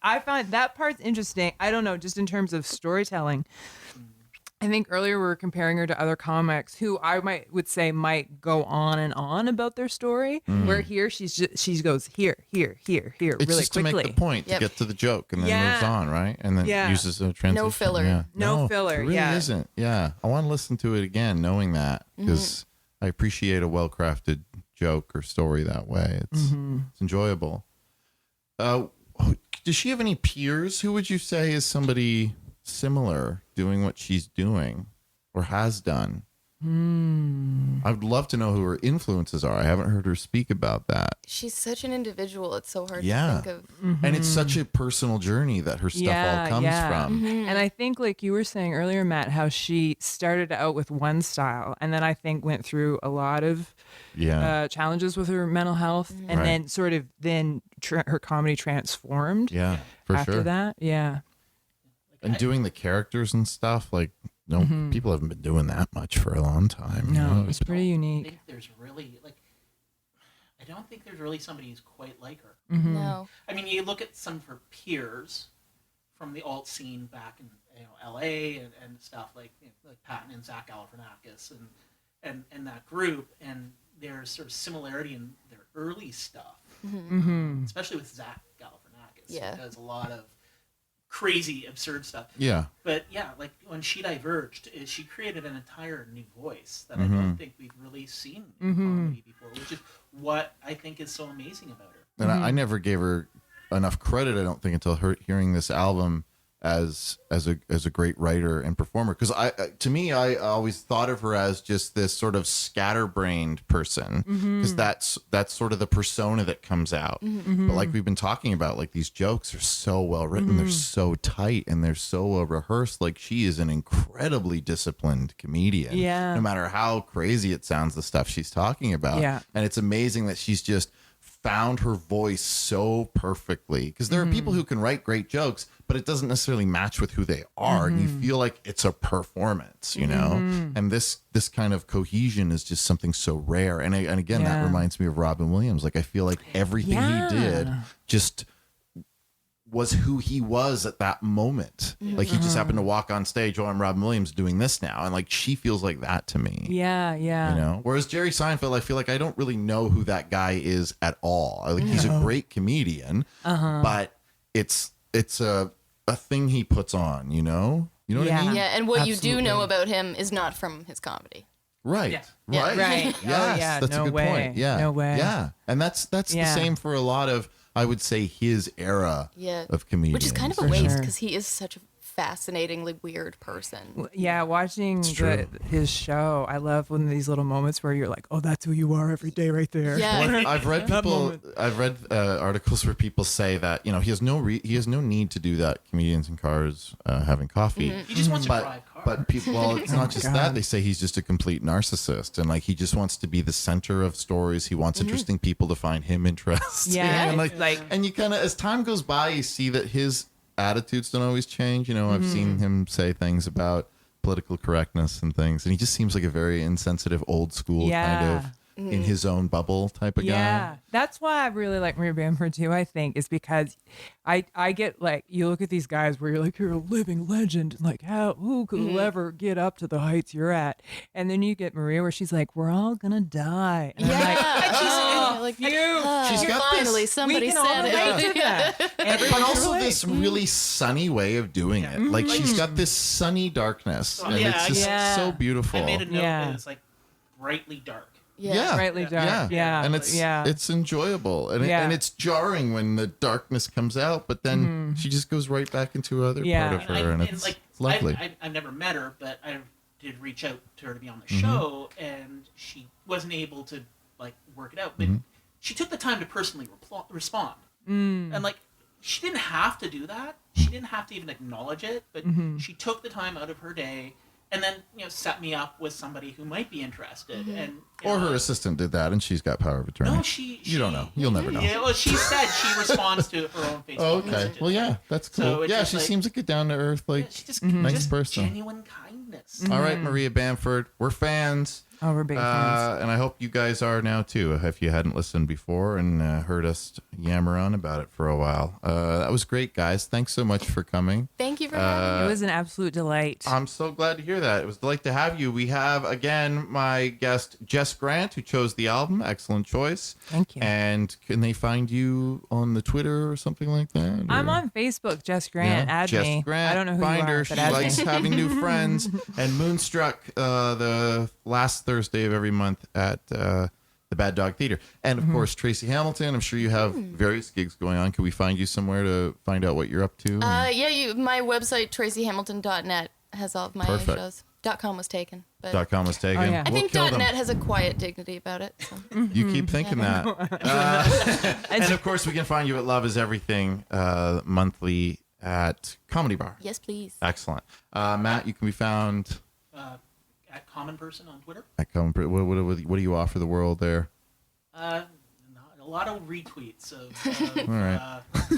Speaker 5: I find that part's interesting. I don't know, just in terms of storytelling. I think earlier we were comparing her to other comics who I would say might go on and on about their story. Where here she goes here,
Speaker 4: It's
Speaker 5: really
Speaker 4: just
Speaker 5: quickly.
Speaker 4: to make the point,
Speaker 6: Yep.
Speaker 4: to get to the joke, and then
Speaker 5: Yeah.
Speaker 4: moves on, right? And then
Speaker 5: Yeah.
Speaker 4: uses a transition.
Speaker 6: filler.
Speaker 4: Yeah.
Speaker 5: No filler,
Speaker 4: It really
Speaker 5: yeah.
Speaker 4: isn't. Yeah. I want to listen to it again, knowing that, because I appreciate a well-crafted joke or story that way. It's enjoyable. Does she have any peers? Who would you say is somebody similar doing what she's doing or has done? I would love to know who her influences are. I haven't heard her speak about that.
Speaker 6: She's such an individual. It's so hard
Speaker 4: Yeah.
Speaker 6: to think of.
Speaker 4: And it's such a personal journey that her stuff all comes from.
Speaker 5: And I think, like you were saying earlier, Matt, how she started out with one style and then I think went through a lot of
Speaker 4: Yeah.
Speaker 5: challenges with her mental health and
Speaker 4: Right.
Speaker 5: then sort of her comedy transformed
Speaker 4: Yeah, for
Speaker 5: after
Speaker 4: sure.
Speaker 5: that. Yeah.
Speaker 4: And doing the characters and stuff, like, no, people haven't been doing that much for a long time. you
Speaker 5: No,
Speaker 4: know?
Speaker 5: it's pretty
Speaker 7: I
Speaker 5: unique.
Speaker 7: think there's really like I don't think there's really somebody who's quite like her.
Speaker 6: No.
Speaker 7: I mean, you look at some of her peers from the alt scene back in L.A. and stuff like like Patton and Zach Galifianakis and that group, and there's sort of similarity in their early stuff, especially with Zach Galifianakis.
Speaker 6: Yeah.
Speaker 7: He does a lot of crazy, absurd stuff.
Speaker 4: Yeah.
Speaker 7: But yeah, like when she diverged, she created an entire new voice that I don't think we've really seen in comedy before, which is what I think is so amazing about her.
Speaker 4: And I never gave her enough credit, I don't think, until hearing this album as a great writer and performer, because to me I always thought of her as just this sort of scatterbrained person, because that's sort of the persona that comes out. But like we've been talking about, like these jokes are so well written, they're so tight, and they're so well rehearsed. Like she is an incredibly disciplined comedian, no matter how crazy it sounds, the stuff she's talking about. And it's amazing that she's just found her voice so perfectly, because there are people who can write great jokes, but it doesn't necessarily match with who they are, and you feel like it's a performance, you know. And this kind of cohesion is just something so rare. And again, that reminds me of Robin Williams. Like I feel like everything he did just was who he was at that moment. Like he just happened to walk on stage, I'm Robin Williams doing this now, and like she feels like that to me. You know, whereas Jerry Seinfeld, I feel like I don't really know who that guy is at all. Like he's a great comedian, but it's a thing he puts on, you know what I mean?
Speaker 6: Yeah, and what you do know about him is not from his comedy.
Speaker 4: Right.
Speaker 6: Yeah.
Speaker 4: Yes, that's a good point.
Speaker 5: No way.
Speaker 4: Yeah. And that's the same for a lot of, I would say, his era of comedians.
Speaker 6: Which is kind of a waste, because he is such a fascinatingly weird person.
Speaker 5: Yeah, watching his show, I love one of these little moments where you're like, oh, that's who you are every day right there.
Speaker 6: Yeah.
Speaker 4: Well, I've read articles where people say that, you know, he has no need to do that. Comedians in cars having coffee.
Speaker 7: He just wants to drive cars.
Speaker 4: But people, well, it's not just that. They say he's just a complete narcissist, and like he just wants to be the center of stories. He wants interesting people to find him interesting.
Speaker 5: Yeah,
Speaker 4: and and you kind of, as time goes by, you see that his attitudes don't always change. You know, I've seen him say things about political correctness and things, and he just seems like a very insensitive, old school kind of in his own bubble type of guy.
Speaker 5: Yeah, that's why I really like Maria Bamford too, I think, is because I get like, you look at these guys where you're like, you're a living legend, and like, who could ever get up to the heights you're at? And then you get Maria where she's like, we're all gonna die. And I'm like,
Speaker 4: She's got
Speaker 6: finally
Speaker 4: this,
Speaker 6: somebody said it.
Speaker 4: but also this really sunny way of doing it. Like she's got this sunny darkness, and it's just so beautiful.
Speaker 7: I made a note that it's like brightly dark.
Speaker 5: Brightly dark. Yeah.
Speaker 4: And it's enjoyable, and and it's jarring when the darkness comes out, but then she just goes right back into other part of her, and it's lovely.
Speaker 7: I've never met her, but I did reach out to her to be on the show, and she wasn't able to like work it out, but she took the time to personally respond, and like she didn't have to do that. She didn't have to even acknowledge it, but she took the time out of her day. And then, you know, set me up with somebody who might be interested. And
Speaker 4: her assistant did that, and she's got power of attorney.
Speaker 7: No,
Speaker 4: you don't know. You'll never know.
Speaker 7: Yeah, well, she said she responds to her own Facebook messages.
Speaker 4: Well, yeah, that's cool.
Speaker 7: So
Speaker 4: yeah, she seems like a down to earth, like
Speaker 7: she's just
Speaker 4: nice person.
Speaker 7: Genuine kindness.
Speaker 4: All right, Maria Bamford, we're fans.
Speaker 5: Oh, we're big fans.
Speaker 4: And I hope you guys are now too, if you hadn't listened before and heard us yammer on about it for a while. That was great, guys. Thanks so much for coming.
Speaker 6: Thank you for having me.
Speaker 5: It was an absolute delight.
Speaker 4: I'm so glad to hear that. It was a delight to have you. We have, again, my guest, Jess Grant, who chose the album. Excellent choice.
Speaker 5: Thank you.
Speaker 4: And can they find you on the Twitter or something like that?
Speaker 5: I'm on Facebook, Jess Grant. Add
Speaker 4: Jess
Speaker 5: me.
Speaker 4: Grant,
Speaker 5: I don't know who
Speaker 4: find
Speaker 5: you are,
Speaker 4: her.
Speaker 5: but
Speaker 4: She
Speaker 5: add
Speaker 4: likes
Speaker 5: me.
Speaker 4: having new friends. And Moonstruck, the last Thursday of every month at the Bad Dog Theater. And, of course, Tracy Hamilton. I'm sure you have various gigs going on. Can we find you somewhere to find out what you're up to?
Speaker 6: My website, tracyhamilton.net, has all of my shows. .com was taken. But
Speaker 4: .com was taken.
Speaker 5: Oh, yeah.
Speaker 6: I think .net has a quiet dignity about it. So.
Speaker 4: You keep thinking that. And, of course, we can find you at Love Is Everything monthly at Comedy Bar.
Speaker 6: Yes, please.
Speaker 4: Excellent. Matt, you can be found...
Speaker 7: At Common Person on Twitter.
Speaker 4: At Common Person. What do you offer the world there?
Speaker 7: A lot of retweets of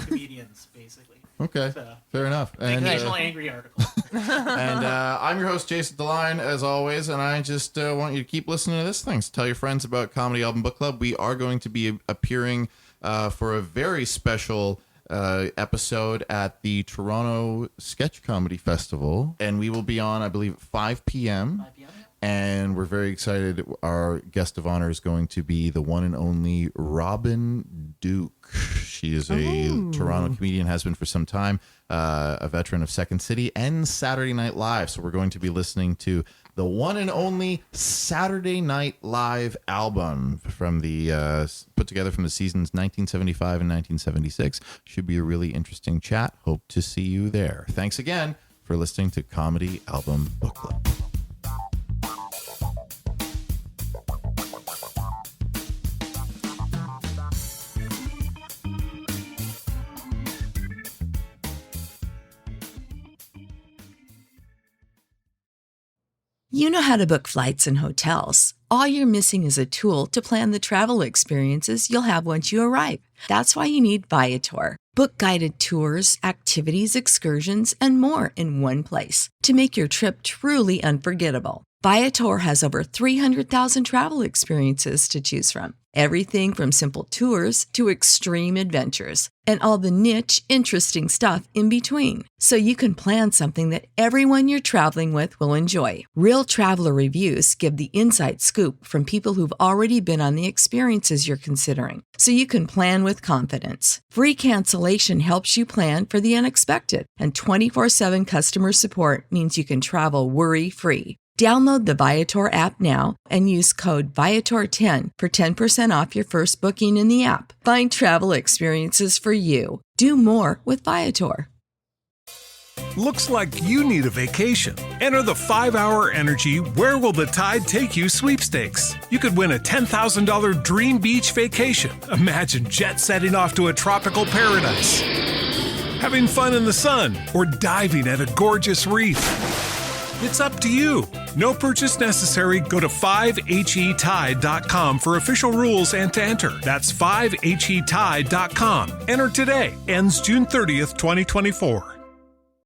Speaker 7: comedians, basically.
Speaker 4: Okay,
Speaker 7: So,
Speaker 4: fair enough.
Speaker 7: the
Speaker 4: And,
Speaker 7: occasional angry article.
Speaker 4: and I'm your host, Jason DeLine, as always, and I just want you to keep listening to this thing. So tell your friends about Comedy Album Book Club. We are going to be appearing for a very special episode at the Toronto Sketch Comedy Festival, and we will be on, I believe, at 5 p.m.
Speaker 7: 5 p.m.
Speaker 4: And we're very excited. Our guest of honor is going to be the one and only Robin Duke. She is a Toronto comedian, has been for some time, a veteran of Second City and Saturday Night Live. So we're going to be listening to the one and only Saturday Night Live album from the put together from the seasons 1975 and 1976. Should be a really interesting chat. Hope to see you there. Thanks again for listening to Comedy Album Book Club.
Speaker 2: You know how to book flights and hotels. All you're missing is a tool to plan the travel experiences you'll have once you arrive. That's why you need Viator. Book guided tours, activities, excursions, and more in one place to make your trip truly unforgettable. Viator has over 300,000 travel experiences to choose from. Everything from simple tours to extreme adventures and all the niche, interesting stuff in between. So you can plan something that everyone you're traveling with will enjoy. Real traveler reviews give the inside scoop from people who've already been on the experiences you're considering. So you can plan with confidence. Free cancellation helps you plan for the unexpected. And 24/7 customer support means you can travel worry-free. Download the Viator app now and use code Viator10 for 10% off your first booking in the app. Find travel experiences for you. Do more with Viator.
Speaker 1: Looks like you need a vacation. Enter the 5-Hour Energy Where Will the Tide Take You sweepstakes. You could win a $10,000 dream beach vacation. Imagine jet setting off to a tropical paradise, having fun in the sun, or diving at a gorgeous reef. It's up to you. No purchase necessary. Go to 5HETide.com for official rules and to enter. That's 5HETide.com. Enter today. Ends June 30th, 2024.